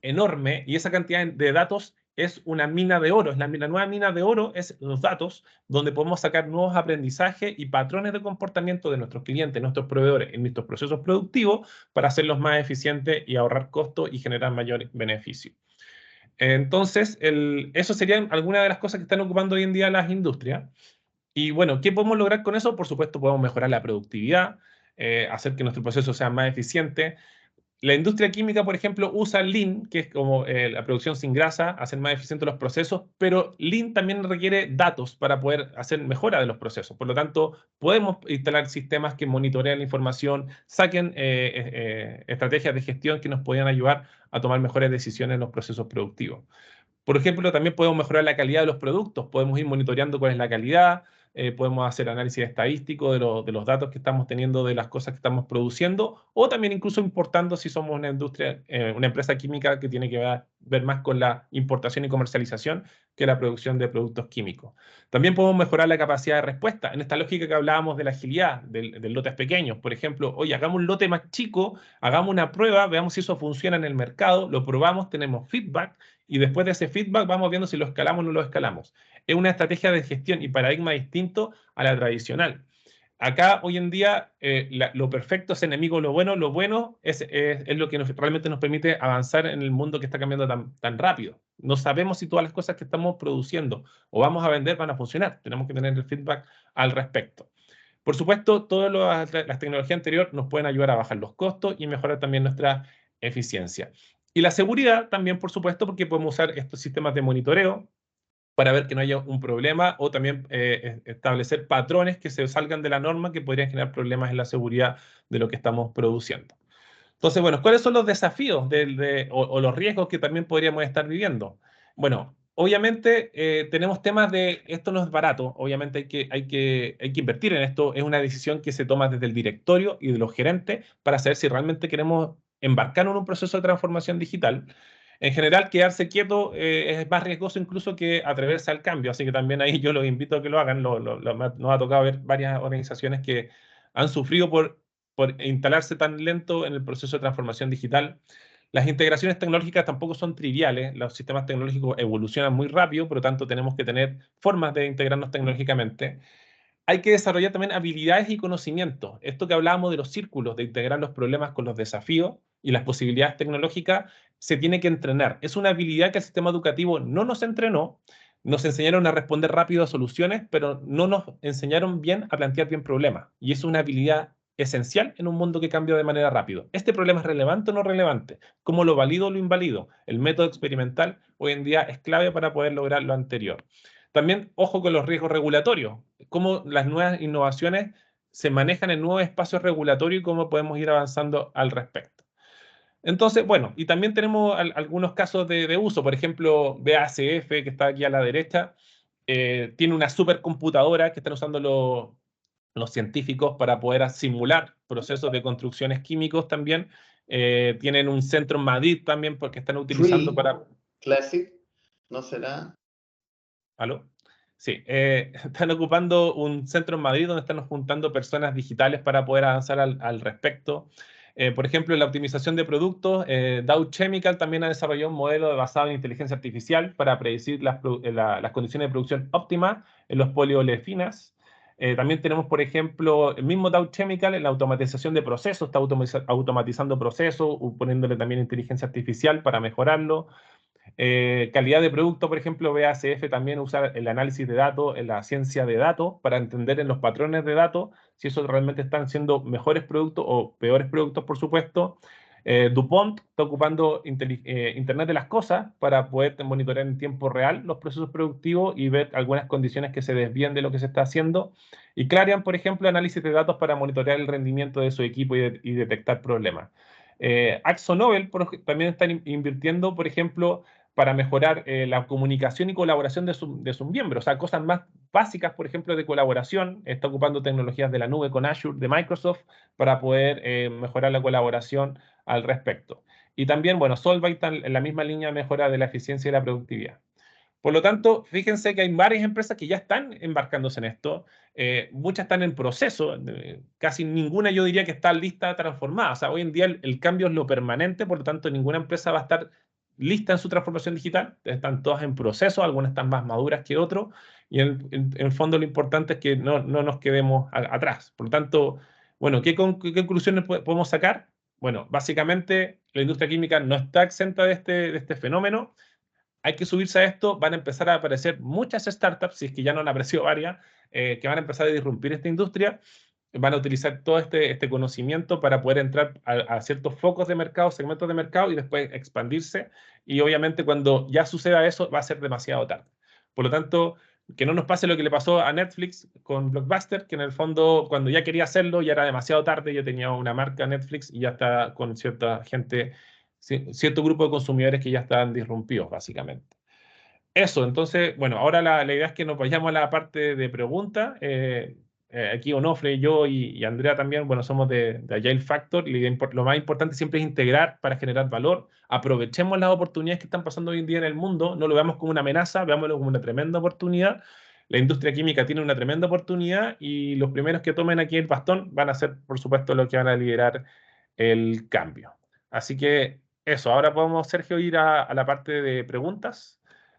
enorme, y esa cantidad de datos es una mina de oro. La nueva mina de oro es los datos, donde podemos sacar nuevos aprendizajes y patrones de comportamiento de nuestros clientes, nuestros proveedores, en nuestros procesos productivos, para hacerlos más eficientes y ahorrar costos y generar mayor beneficio. Entonces, eso serían algunas de las cosas que están ocupando hoy en día las industrias. Y bueno, ¿qué podemos lograr con eso? Por supuesto, podemos mejorar la productividad, hacer que nuestro proceso sea más eficiente. La industria química, por ejemplo, usa Lean, que es como la producción sin grasa, hacer más eficientes los procesos, pero Lean también requiere datos para poder hacer mejora de los procesos. Por lo tanto, podemos instalar sistemas que monitorean la información, saquen estrategias de gestión que nos puedan ayudar a tomar mejores decisiones en los procesos productivos. Por ejemplo, también podemos mejorar la calidad de los productos, podemos ir monitoreando cuál es la calidad, podemos hacer análisis estadístico de los datos que estamos teniendo de las cosas que estamos produciendo, o también incluso importando si somos una industria, una empresa química que tiene que ver más con la importación y comercialización que la producción de productos químicos. También podemos mejorar la capacidad de respuesta. En esta lógica que hablábamos de la agilidad, de lotes pequeños, por ejemplo, oye, hagamos un lote más chico, hagamos una prueba, veamos si eso funciona en el mercado, lo probamos, tenemos feedback, y después de ese feedback vamos viendo si lo escalamos o no lo escalamos. Es una estrategia de gestión y paradigma distinto a la tradicional. Acá, hoy en día, lo perfecto es enemigo de lo bueno es lo que realmente nos permite avanzar en el mundo que está cambiando tan rápido. No sabemos si todas las cosas que estamos produciendo o vamos a vender van a funcionar. Tenemos que tener el feedback al respecto. Por supuesto, todas las tecnologías anteriores nos pueden ayudar a bajar los costos y mejorar también nuestra eficiencia. Y la seguridad también, por supuesto, porque podemos usar estos sistemas de monitoreo para ver que no haya un problema, o también establecer patrones que se salgan de la norma que podrían generar problemas en la seguridad de lo que estamos produciendo. Entonces, bueno, ¿cuáles son los desafíos o los riesgos que también podríamos estar viviendo? Bueno, obviamente tenemos temas de esto no es barato, obviamente hay que invertir en esto, es una decisión que se toma desde el directorio y de los gerentes para saber si realmente queremos embarcar en un proceso de transformación digital. En general, quedarse quieto es más riesgoso incluso que atreverse al cambio, así que también ahí yo los invito a que lo hagan. Nos ha tocado ver varias organizaciones que han sufrido por instalarse tan lento en el proceso de transformación digital. Las integraciones tecnológicas tampoco son triviales, los sistemas tecnológicos evolucionan muy rápido, por lo tanto tenemos que tener formas de integrarnos tecnológicamente. Hay que desarrollar también habilidades y conocimientos. Esto que hablábamos de los círculos, de integrar los problemas con los desafíos y las posibilidades tecnológicas, se tiene que entrenar. Es una habilidad que el sistema educativo no nos entrenó. Nos enseñaron a responder rápido a soluciones, pero no nos enseñaron bien a plantear bien problemas. Y es una habilidad esencial en un mundo que cambia de manera rápida. ¿Este problema es relevante o no relevante? ¿Cómo lo valido o lo invalido? El método experimental hoy en día es clave para poder lograr lo anterior. También, ojo con los riesgos regulatorios, cómo las nuevas innovaciones se manejan en nuevos espacios regulatorios y cómo podemos ir avanzando al respecto. Entonces, bueno, y también tenemos algunos casos de uso. Por ejemplo, BASF, que está aquí a la derecha, tiene una supercomputadora que están usando los científicos para poder simular procesos de construcciones químicos también. Tienen un centro en Madrid también porque están utilizando para... Classic, ¿no será? ¿Aló? Sí, están ocupando un centro en Madrid donde están juntando personas digitales para poder avanzar al respecto. Por ejemplo, en la optimización de productos, Dow Chemical también ha desarrollado un modelo basado en inteligencia artificial para predecir las condiciones de producción óptimas en los poliolefinas. También tenemos, por ejemplo, el mismo Dow Chemical en la automatización de procesos, está automatizando procesos, poniéndole también inteligencia artificial para mejorarlo. Calidad de producto, por ejemplo, BASF también usa el análisis de datos, la ciencia de datos, para entender en los patrones de datos si esos realmente están siendo mejores productos o peores productos, por supuesto. DuPont está ocupando Internet de las Cosas para poder monitorear en tiempo real los procesos productivos y ver algunas condiciones que se desvían de lo que se está haciendo. Y Clarion, por ejemplo, análisis de datos para monitorear el rendimiento de su equipo y detectar problemas. AkzoNobel también están invirtiendo, por ejemplo, para mejorar la comunicación y colaboración de sus miembros. O sea, cosas más básicas, por ejemplo, de colaboración. Está ocupando tecnologías de la nube con Azure de Microsoft para poder mejorar la colaboración al respecto. Y también, bueno, Solvay está en la misma línea de mejora de la eficiencia y la productividad. Por lo tanto, fíjense que hay varias empresas que ya están embarcándose en esto. Muchas están en proceso. Casi ninguna yo diría que está lista, transformada. O sea, hoy en día el cambio es lo permanente, por lo tanto, ninguna empresa va a estar lista en su transformación digital. Están todas en proceso, algunas están más maduras que otras. Y en el fondo lo importante es que no nos quedemos atrás. Por lo tanto, bueno, ¿qué conclusiones podemos sacar? Bueno, básicamente la industria química no está exenta de este fenómeno. Hay que subirse a esto, van a empezar a aparecer muchas startups, si es que ya no han aparecido varias, que van a empezar a disrumpir esta industria, van a utilizar todo este conocimiento para poder entrar a ciertos focos de mercado, segmentos de mercado y después expandirse. Y obviamente cuando ya suceda eso va a ser demasiado tarde. Por lo tanto, que no nos pase lo que le pasó a Netflix con Blockbuster, que en el fondo cuando ya quería hacerlo ya era demasiado tarde, ya tenía una marca Netflix y ya está con cierta gente, cierto grupo de consumidores que ya están disrumpidos, básicamente. Eso, entonces, bueno, ahora la idea es que nos vayamos a la parte de preguntas. Aquí Onofre, yo y Andrea también, bueno, somos de Agile Factor. Y lo más importante siempre es integrar para generar valor. Aprovechemos las oportunidades que están pasando hoy en día en el mundo. No lo veamos como una amenaza, veámoslo como una tremenda oportunidad. La industria química tiene una tremenda oportunidad y los primeros que tomen aquí el bastón van a ser, por supuesto, los que van a liderar el cambio. Así que eso, ahora podemos, Sergio, ir a la parte de preguntas.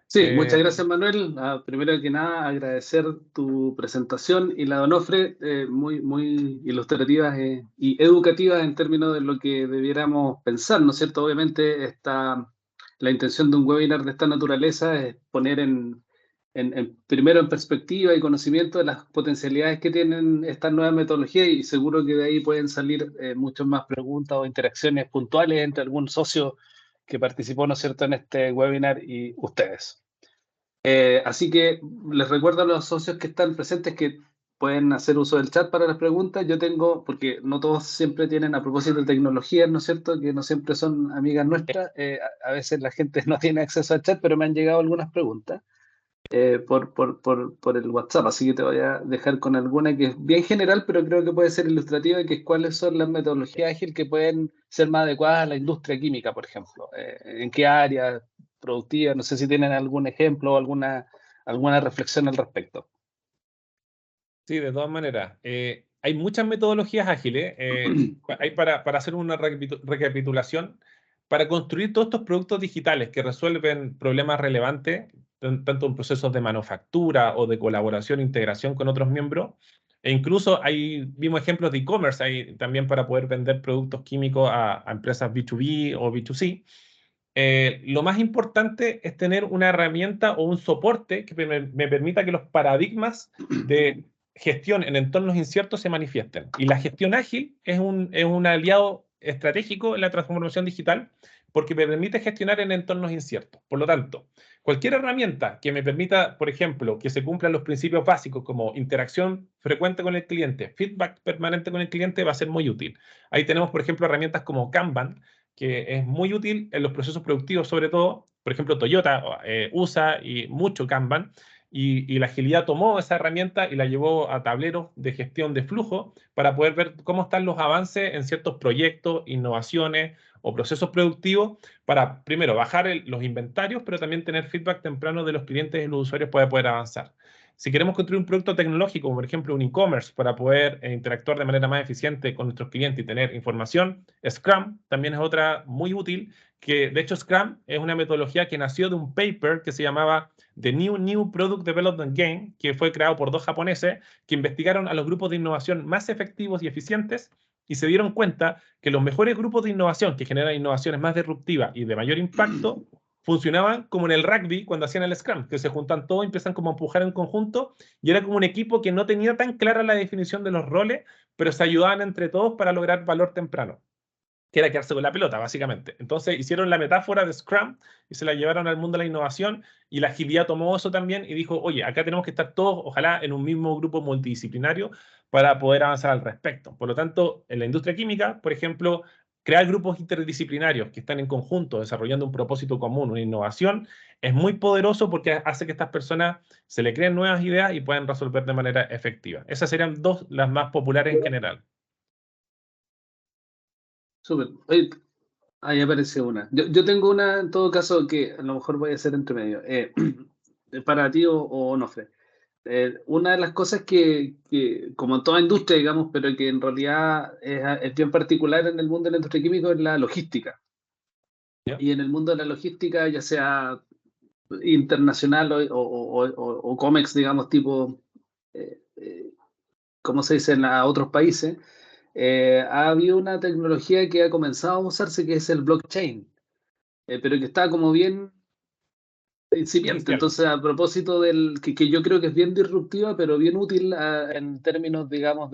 Sí, muchas gracias, Manuel. Primero que nada, agradecer tu presentación y la de Onofre, muy ilustrativas y educativas en términos de lo que debiéramos pensar, ¿no es cierto? Obviamente, la intención de un webinar de esta naturaleza es poner primero en perspectiva y conocimiento de las potencialidades que tienen estas nuevas metodologías y seguro que de ahí pueden salir muchas más preguntas o interacciones puntuales entre algún socio que participó, ¿no es cierto?, en este webinar y ustedes. Así que les recuerdo a los socios que están presentes que pueden hacer uso del chat para las preguntas. Yo tengo, porque no todos siempre tienen, a propósito de tecnologías, ¿no es cierto?, que no siempre son amigas nuestras. A veces la gente no tiene acceso al chat, pero me han llegado algunas preguntas por el WhatsApp. Así que te voy a dejar con alguna que es bien general, pero creo que puede ser ilustrativa, que es cuáles son las metodologías ágiles que pueden ser más adecuadas a la industria química, por ejemplo. ¿En qué área productiva? No sé si tienen algún ejemplo o alguna reflexión al respecto. Sí, de todas maneras. Hay muchas metodologías ágiles. Hay para hacer una recapitulación, para construir todos estos productos digitales que resuelven problemas relevantes, tanto en procesos de manufactura o de colaboración e integración con otros miembros. E incluso vimos ejemplos de e-commerce también para poder vender productos químicos a empresas B2B o B2C. Lo más importante es tener una herramienta o un soporte que me permita que los paradigmas de gestión en entornos inciertos se manifiesten. Y la gestión ágil es un aliado estratégico en la transformación digital porque me permite gestionar en entornos inciertos. Por lo tanto, cualquier herramienta que me permita, por ejemplo, que se cumplan los principios básicos como interacción frecuente con el cliente, feedback permanente con el cliente, va a ser muy útil. Ahí tenemos, por ejemplo, herramientas como Kanban, que es muy útil en los procesos productivos, sobre todo. Por ejemplo, Toyota usa y mucho Kanban, y la agilidad tomó esa herramienta y la llevó a tableros de gestión de flujo para poder ver cómo están los avances en ciertos proyectos, innovaciones o procesos productivos para, primero, bajar los inventarios, pero también tener feedback temprano de los clientes y los usuarios para poder avanzar. Si queremos construir un producto tecnológico, como por ejemplo un e-commerce, para poder interactuar de manera más eficiente con nuestros clientes y tener información, Scrum también es otra muy útil, que de hecho Scrum es una metodología que nació de un paper que se llamaba The New Product Development Game, que fue creado por 2 japoneses que investigaron a los grupos de innovación más efectivos y eficientes y se dieron cuenta que los mejores grupos de innovación que generan innovaciones más disruptivas y de mayor impacto funcionaban como en el rugby cuando hacían el Scrum, que se juntan todos y empiezan como a empujar en conjunto, y era como un equipo que no tenía tan clara la definición de los roles, pero se ayudaban entre todos para lograr valor temprano, que era quedarse con la pelota, básicamente. Entonces hicieron la metáfora de Scrum y se la llevaron al mundo de la innovación, y la agilidad tomó eso también y dijo, oye, acá tenemos que estar todos, ojalá, en un mismo grupo multidisciplinario para poder avanzar al respecto. Por lo tanto, en la industria química, por ejemplo, crear grupos interdisciplinarios que están en conjunto desarrollando un propósito común, una innovación, es muy poderoso porque hace que estas personas se le creen nuevas ideas y puedan resolver de manera efectiva. Esas serían las más populares en general. Súper. Oye, ahí aparece una. Yo tengo una, en todo caso, que a lo mejor voy a hacer entre medio. Para ti o Onofre. Una de las cosas que, como en toda industria, digamos, pero que en realidad es bien particular en el mundo de la industria química, es la logística. ¿Ya? Y en el mundo de la logística, ya sea internacional o COMEX, digamos, tipo, ¿cómo se dice?, en otros países, ha habido una tecnología que ha comenzado a usarse, que es el blockchain, pero que está como bien incipiente. Inicial. Entonces, a propósito que yo creo que es bien disruptiva, pero bien útil en términos, digamos,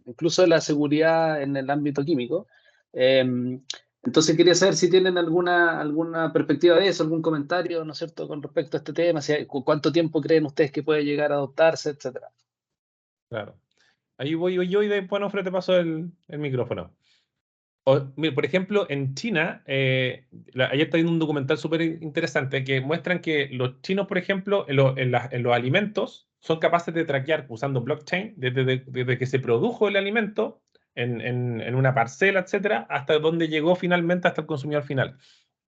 incluso de la seguridad en el ámbito químico. Entonces, quería saber si tienen alguna perspectiva de eso, algún comentario, ¿no es cierto?, con respecto a este tema, cuánto tiempo creen ustedes que puede llegar a adoptarse, etcétera. Claro. Ahí voy yo y después, Onofre, te paso el micrófono. Mira, por ejemplo, en China, ayer está viendo un documental súper interesante que muestran que los chinos, por ejemplo, en los alimentos, son capaces de traquear usando blockchain desde que se produjo el alimento en una parcela, etcétera, hasta donde llegó finalmente hasta el consumidor final.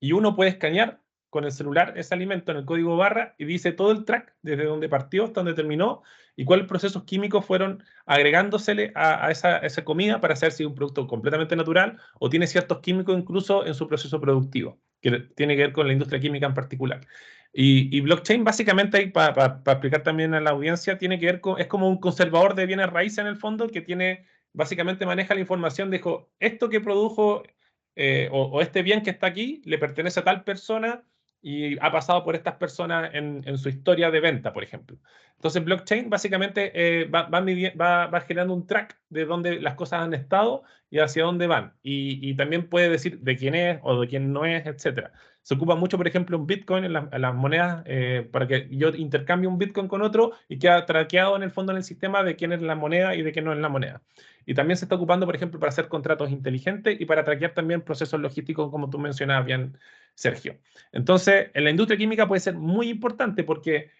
Y uno puede escanear con el celular ese alimento en el código barra y dice todo el track desde donde partió hasta donde terminó y cuáles procesos químicos fueron agregándosele a esa comida para saber si es un producto completamente natural o tiene ciertos químicos incluso en su proceso productivo, que tiene que ver con la industria química en particular. Y blockchain básicamente, para explicar también a la audiencia, tiene que ver es como un conservador de bienes raíces en el fondo que básicamente maneja la información de esto que produjo o este bien que está aquí le pertenece a tal persona y ha pasado por estas personas en su historia de venta, por ejemplo. Entonces, blockchain básicamente va generando un track de dónde las cosas han estado y hacia dónde van. Y también puede decir de quién es o de quién no es, etc. Se ocupa mucho, por ejemplo, en Bitcoin, en las monedas, para que yo intercambie un Bitcoin con otro y queda traqueado en el fondo en el sistema de quién es la moneda y de quién no es la moneda. Y también se está ocupando, por ejemplo, para hacer contratos inteligentes y para traquear también procesos logísticos, como tú mencionabas bien, Sergio. Entonces, en la industria química puede ser muy importante porque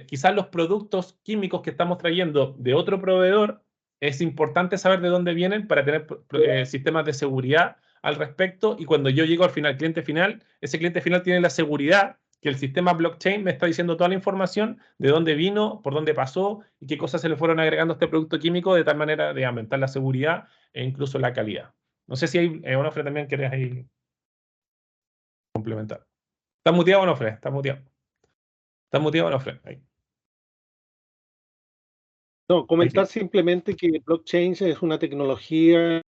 quizás los productos químicos que estamos trayendo de otro proveedor, es importante saber de dónde vienen para tener sistemas de seguridad al respecto, y cuando yo llego al cliente final, ese cliente final tiene la seguridad que el sistema blockchain me está diciendo toda la información de dónde vino, por dónde pasó y qué cosas se le fueron agregando a este producto químico de tal manera de aumentar la seguridad e incluso la calidad. No sé si hay, Onofre, también querés ahí complementar. ¿Estás muteado, Onofre? ¿Estás muteado? ¿Estás muteado, Onofre? Ahí. No, comentar Sí. simplemente que blockchain es una tecnología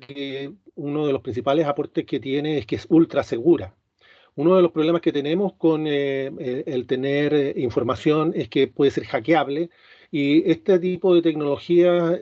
que uno de los principales aportes que tiene es que es ultra segura. Uno de los problemas que tenemos con el tener información es que puede ser hackeable, y este tipo de tecnología,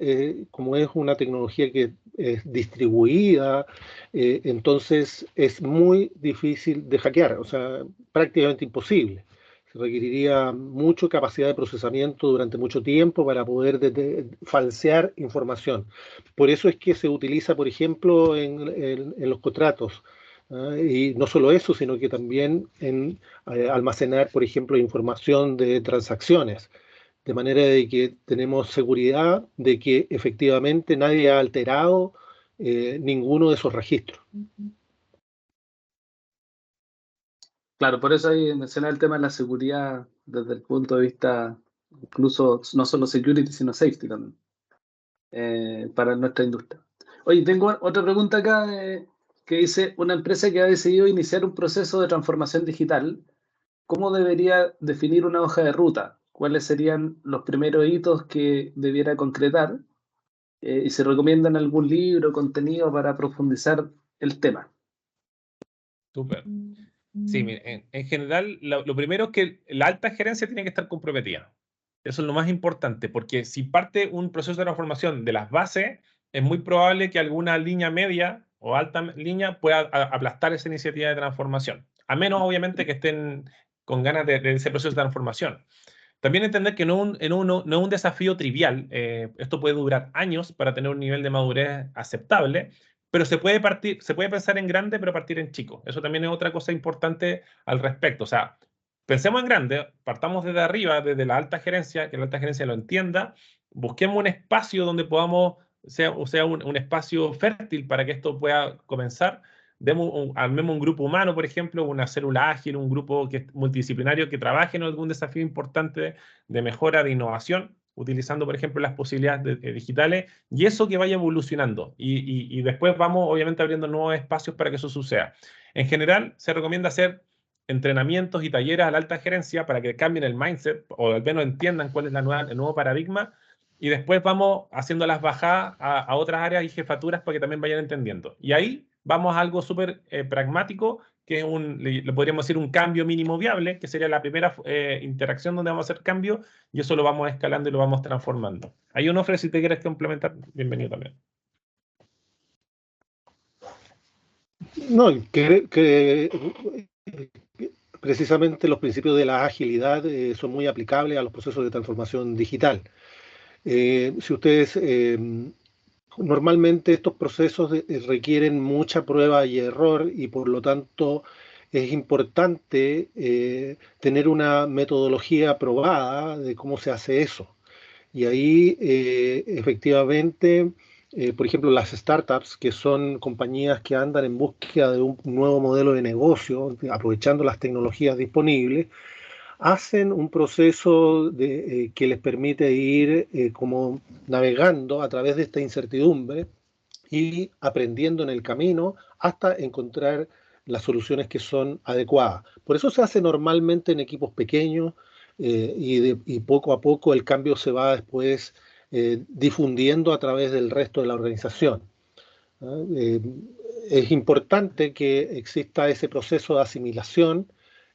como es una tecnología que es distribuida, entonces es muy difícil de hackear, o sea, prácticamente imposible. Se requeriría mucha capacidad de procesamiento durante mucho tiempo para poder falsear información. Por eso es que se utiliza, por ejemplo, en los contratos. Y no solo eso, sino que también en almacenar, por ejemplo, información de transacciones, de manera de que tenemos seguridad de que efectivamente nadie ha alterado ninguno de esos registros. Claro, por eso ahí mencionaba el tema de la seguridad desde el punto de vista, incluso no solo security, sino safety también, para nuestra industria. Oye, tengo otra pregunta acá que dice, una empresa que ha decidido iniciar un proceso de transformación digital, ¿cómo debería definir una hoja de ruta? ¿Cuáles serían los primeros hitos que debiera concretar? ¿Y se recomiendan algún libro, contenido para profundizar el tema? Súper. Sí, mire, en general, lo primero es que la alta gerencia tiene que estar comprometida. Eso es lo más importante, porque si parte un proceso de transformación de las bases, es muy probable que alguna línea media o alta línea pueda aplastar esa iniciativa de transformación. A menos, obviamente, que estén con ganas de ese proceso de transformación. También entender que no es un desafío trivial. Esto puede durar años para tener un nivel de madurez aceptable, pero se puede pensar en grande, pero partir en chico. Eso también es otra cosa importante al respecto. O sea, pensemos en grande, partamos desde arriba, desde la alta gerencia, que la alta gerencia lo entienda, busquemos un espacio donde podamos, sea un espacio fértil para que esto pueda comenzar. Armemos un grupo humano, por ejemplo, una célula ágil, un grupo multidisciplinario que trabaje en algún desafío importante de mejora, de innovación, utilizando, por ejemplo, las posibilidades digitales, y eso que vaya evolucionando. Y después vamos, obviamente, abriendo nuevos espacios para que eso suceda. En general, se recomienda hacer entrenamientos y talleres a la alta gerencia para que cambien el mindset, o al menos entiendan cuál es el nuevo paradigma, y después vamos haciendo las bajadas a otras áreas y jefaturas para que también vayan entendiendo. Y ahí vamos a algo súper pragmático, que es le podríamos decir un cambio mínimo viable, que sería la primera interacción donde vamos a hacer cambio, y eso lo vamos escalando y lo vamos transformando. Ahí, Onofre, si te quieres complementar, bienvenido también. No, precisamente los principios de la agilidad son muy aplicables a los procesos de transformación digital. Si ustedes normalmente estos procesos requieren mucha prueba y error, y por lo tanto es importante tener una metodología probada de cómo se hace eso. Y ahí efectivamente, por ejemplo, las startups, que son compañías que andan en búsqueda de un nuevo modelo de negocio, aprovechando las tecnologías disponibles, hacen un proceso que les permite ir como navegando a través de esta incertidumbre y aprendiendo en el camino hasta encontrar las soluciones que son adecuadas. Por eso se hace normalmente en equipos pequeños y poco a poco el cambio se va después difundiendo a través del resto de la organización. Es importante que exista ese proceso de asimilación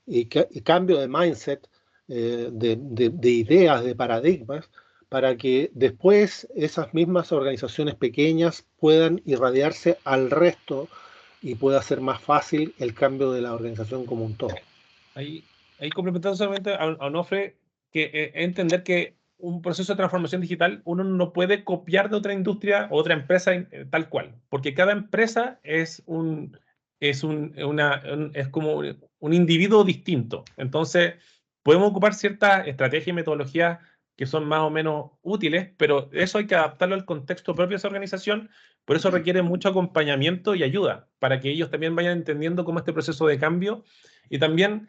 y cambio de mindset, de ideas, de paradigmas, para que después esas mismas organizaciones pequeñas puedan irradiarse al resto y pueda ser más fácil el cambio de la organización como un todo. Ahí complementando solamente a Onofre, que entender que un proceso de transformación digital uno no puede copiar de otra industria o otra empresa tal cual, porque cada empresa es como un individuo distinto. Entonces, podemos ocupar ciertas estrategias y metodologías que son más o menos útiles, pero eso hay que adaptarlo al contexto propio de esa organización. Por eso requiere mucho acompañamiento y ayuda, para que ellos también vayan entendiendo cómo este proceso de cambio, y también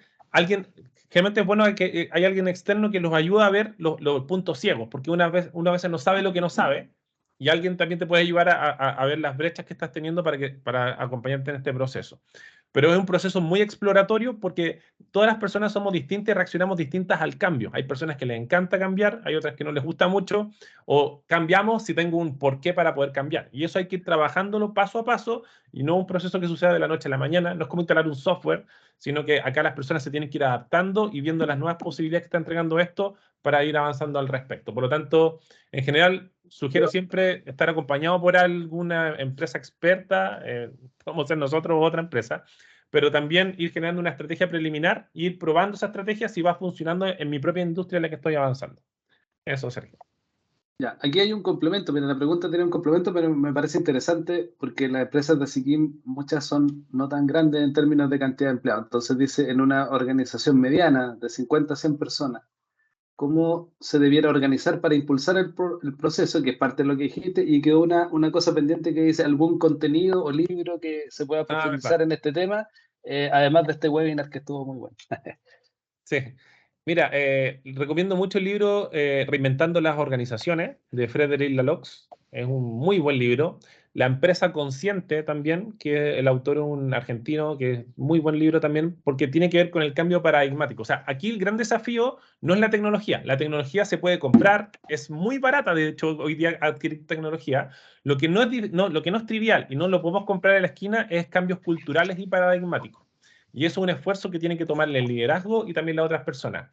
generalmente es bueno que hay alguien externo que los ayuda a ver los puntos ciegos, porque una vez no sabe lo que no sabe, y alguien también te puede ayudar a ver las brechas que estás teniendo para acompañarte en este proceso. Pero es un proceso muy exploratorio, porque todas las personas somos distintas y reaccionamos distintas al cambio. Hay personas que les encanta cambiar, hay otras que no les gusta mucho, o cambiamos si tengo un porqué para poder cambiar. Y eso hay que ir trabajándolo paso a paso, y no un proceso que suceda de la noche a la mañana. No es como instalar un software, sino que acá las personas se tienen que ir adaptando y viendo las nuevas posibilidades que está entregando esto para ir avanzando al respecto. Por lo tanto, en general, sugiero siempre estar acompañado por alguna empresa experta, como ser nosotros u otra empresa, pero también ir generando una estrategia preliminar e ir probando esa estrategia si va funcionando en mi propia industria en la que estoy avanzando. Eso, Sergio. Ya, aquí hay un complemento. Mira, la pregunta tiene un complemento, pero me parece interesante porque las empresas de Siquim, muchas son no tan grandes en términos de cantidad de empleados. Entonces dice, en una organización mediana de 50 a 100 personas, ¿cómo se debiera organizar para impulsar el proceso, que es parte de lo que dijiste, y quedó una cosa pendiente que dice algún contenido o libro que se pueda profundizar en este tema, además de este webinar que estuvo muy bueno? Sí. Mira, recomiendo mucho el libro Reinventando las Organizaciones, de Frederic Laloux. Es un muy buen libro. La Empresa Consciente también, que el autor es un argentino, que es muy buen libro también, porque tiene que ver con el cambio paradigmático. O sea, aquí el gran desafío no es la tecnología. La tecnología se puede comprar, es muy barata, de hecho, hoy día adquirir tecnología. Lo que no es trivial y no lo podemos comprar en la esquina es cambios culturales y paradigmáticos. Y eso es un esfuerzo que tiene que tomarle el liderazgo y también las otras personas.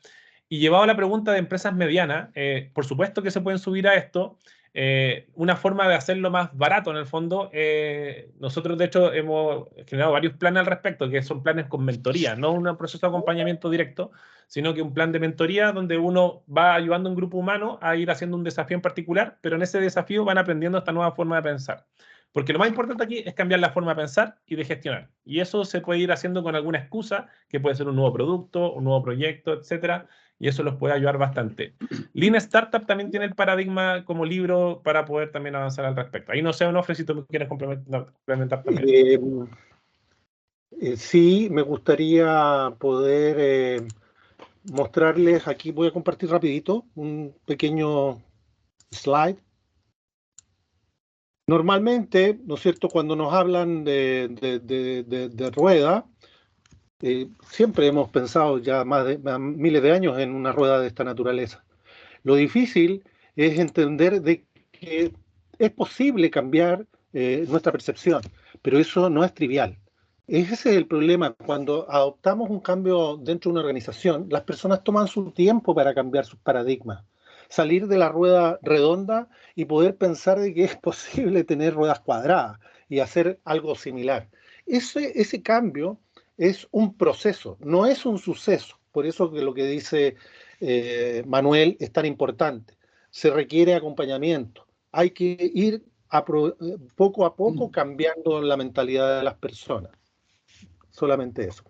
Y llevado a la pregunta de empresas medianas, por supuesto que se pueden subir a esto. una forma de hacerlo más barato en el fondo, nosotros de hecho hemos generado varios planes al respecto, que son planes con mentoría, no un proceso de acompañamiento directo, sino que un plan de mentoría donde uno va ayudando a un grupo humano a ir haciendo un desafío en particular, pero en ese desafío van aprendiendo esta nueva forma de pensar. Porque lo más importante aquí es cambiar la forma de pensar y de gestionar. Y eso se puede ir haciendo con alguna excusa, que puede ser un nuevo producto, un nuevo proyecto, etcétera, y eso los puede ayudar bastante. Lean Startup también tiene el paradigma como libro para poder también avanzar al respecto. Ahí no sé, Onofre, si tú me quieres complementar también. Sí, me gustaría poder mostrarles, aquí voy a compartir rapidito un pequeño slide. Normalmente, ¿no es cierto?, cuando nos hablan de rueda, siempre hemos pensado ya miles de años en una rueda de esta naturaleza. Lo difícil es entender de que es posible cambiar nuestra percepción, pero eso no es trivial. Ese es el problema. Cuando adoptamos un cambio dentro de una organización, las personas toman su tiempo para cambiar sus paradigmas. Salir de la rueda redonda y poder pensar de que es posible tener ruedas cuadradas y hacer algo similar. Ese cambio es un proceso, no es un suceso. Por eso que lo que dice Manuel es tan importante. Se requiere acompañamiento. Hay que ir poco a poco cambiando la mentalidad de las personas. Solamente eso.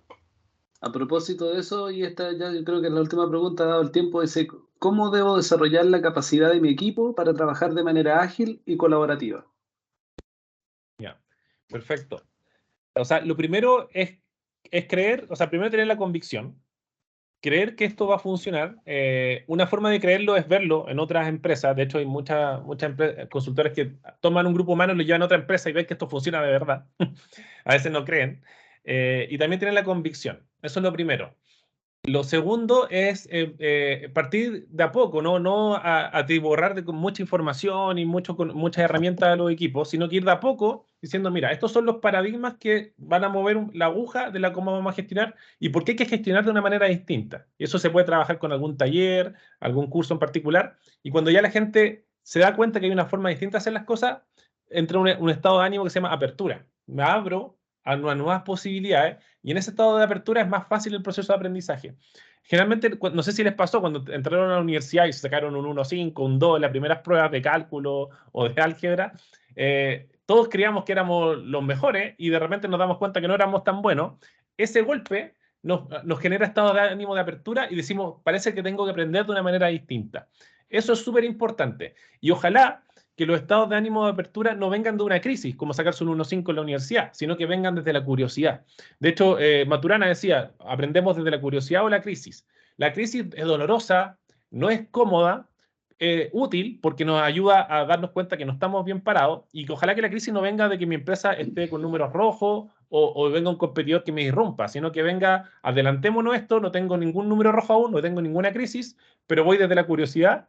A propósito de eso, y esta ya yo creo que es la última pregunta, dado el tiempo, es ¿cómo debo desarrollar la capacidad de mi equipo para trabajar de manera ágil y colaborativa? Ya, perfecto. O sea, lo primero es creer, o sea, primero tener la convicción, creer que esto va a funcionar. Una forma de creerlo es verlo en otras empresas. De hecho, hay muchas consultores que toman un grupo humano y lo llevan a otra empresa y ven que esto funciona de verdad. A veces no creen. Y también tener la convicción. Eso es lo primero. Lo segundo es partir de a poco, no atiborrar con mucha información y con muchas herramientas a los equipos, sino que ir de a poco diciendo, mira, estos son los paradigmas que van a mover la aguja de la cómo vamos a gestionar y por qué hay que gestionar de una manera distinta. Y eso se puede trabajar con algún taller, algún curso en particular, y cuando ya la gente se da cuenta que hay una forma distinta de hacer las cosas, entra un estado de ánimo que se llama apertura. Me abro a nuevas posibilidades y en ese estado de apertura es más fácil el proceso de aprendizaje. Generalmente, no sé si les pasó cuando entraron a la universidad y sacaron un 1.5, un 2 en las primeras pruebas de cálculo o de álgebra, todos creíamos que éramos los mejores y de repente nos damos cuenta que no éramos tan buenos. Ese golpe nos genera estado de ánimo de apertura y decimos, parece que tengo que aprender de una manera distinta. Eso es súper importante. Y ojalá que los estados de ánimo de apertura no vengan de una crisis, como sacarse un 1.5 en la universidad, sino que vengan desde la curiosidad. De hecho, Maturana decía, aprendemos desde la curiosidad o la crisis. La crisis es dolorosa, no es cómoda, útil, porque nos ayuda a darnos cuenta que no estamos bien parados y que ojalá que la crisis no venga de que mi empresa esté con números rojos o venga un competidor que me irrumpa, sino que venga, adelantémonos esto, no tengo ningún número rojo aún, no tengo ninguna crisis, pero voy desde la curiosidad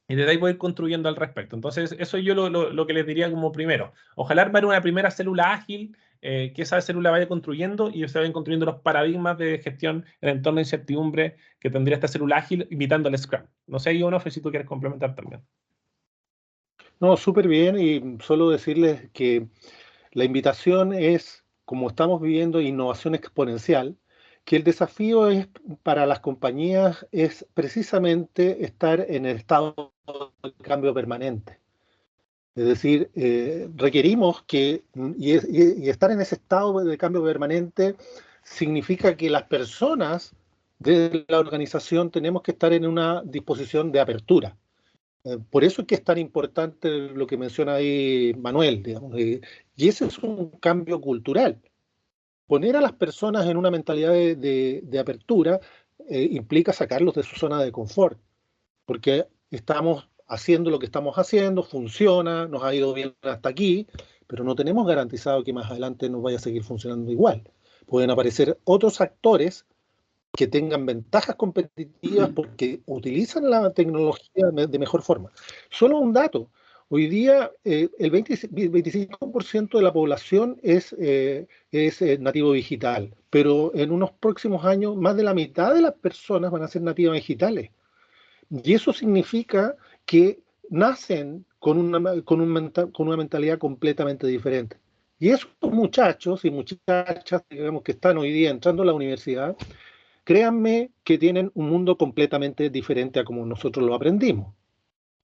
y desde ahí voy construyendo al respecto. Entonces, eso yo lo que les diría como primero. Ojalá armar una primera célula ágil, que esa célula vaya construyendo y se vayan construyendo los paradigmas de gestión en el entorno de incertidumbre que tendría esta célula ágil imitando al Scrum. No sé, Onofre, si tú quieres complementar también. No, súper bien, y solo decirles que la invitación es, como estamos viviendo innovación exponencial, que el desafío es para las compañías es precisamente estar en el estado de cambio permanente. Es decir, requerimos que, y estar en ese estado de cambio permanente significa que las personas de la organización tenemos que estar en una disposición de apertura. Por eso es que es tan importante lo que menciona ahí Manuel, digamos, y ese es un cambio cultural. Poner a las personas en una mentalidad de apertura implica sacarlos de su zona de confort, porque estamos haciendo lo que estamos haciendo, funciona, nos ha ido bien hasta aquí, pero no tenemos garantizado que más adelante nos vaya a seguir funcionando igual. Pueden aparecer otros actores que tengan ventajas competitivas porque utilizan la tecnología de mejor forma. Solo un dato. Hoy día el 25% de la población es nativo digital, pero en unos próximos años más de la mitad de las personas van a ser nativas digitales. Y eso significa que nacen con una mentalidad completamente diferente. Y esos muchachos y muchachas, digamos, que están hoy día entrando a la universidad, créanme que tienen un mundo completamente diferente a como nosotros lo aprendimos.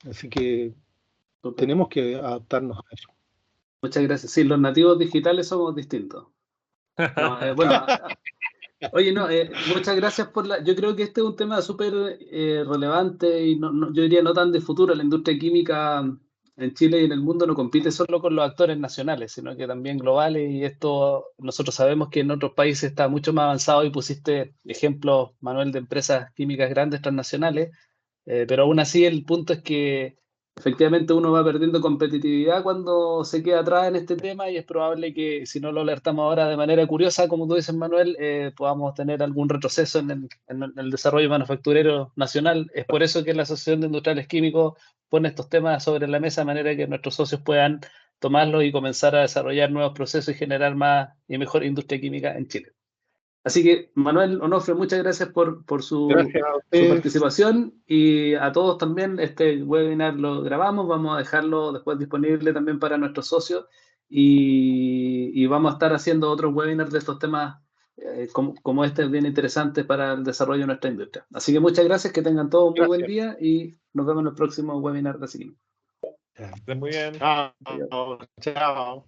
Así que Súper. tenemos que adaptarnos a eso. Muchas gracias. Sí, los nativos digitales somos distintos. No, bueno, oye, no, muchas gracias por la... Yo creo que este es un tema súper relevante y yo diría no tan de futuro. La industria química en Chile y en el mundo no compite solo con los actores nacionales, sino que también globales, y esto nosotros sabemos que en otros países está mucho más avanzado, y pusiste ejemplos, Manuel, de empresas químicas grandes transnacionales, pero aún así el punto es que efectivamente uno va perdiendo competitividad cuando se queda atrás en este tema, y es probable que si no lo alertamos ahora de manera curiosa, como tú dices, Manuel, podamos tener algún retroceso en el desarrollo manufacturero nacional. Es por eso que la Asociación de Industriales Químicos pone estos temas sobre la mesa de manera que nuestros socios puedan tomarlos y comenzar a desarrollar nuevos procesos y generar más y mejor industria química en Chile. Así que, Manuel, Onofre, muchas gracias por Gracias a su ustedes. participación, y a todos también. Este webinar lo grabamos, vamos a dejarlo después disponible también para nuestros socios, y vamos a estar haciendo otros webinars de estos temas como este, bien interesantes para el desarrollo de nuestra industria. Así que muchas gracias, que tengan todos un muy buen día y nos vemos en el próximo webinar de Siquim. Estén muy bien. Chao. Adiós. Chao.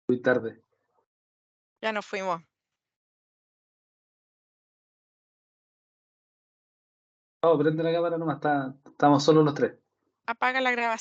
Muy tarde. Ya nos fuimos. Oh, prende la cámara nomás, estamos solo los tres. Apaga la grabación.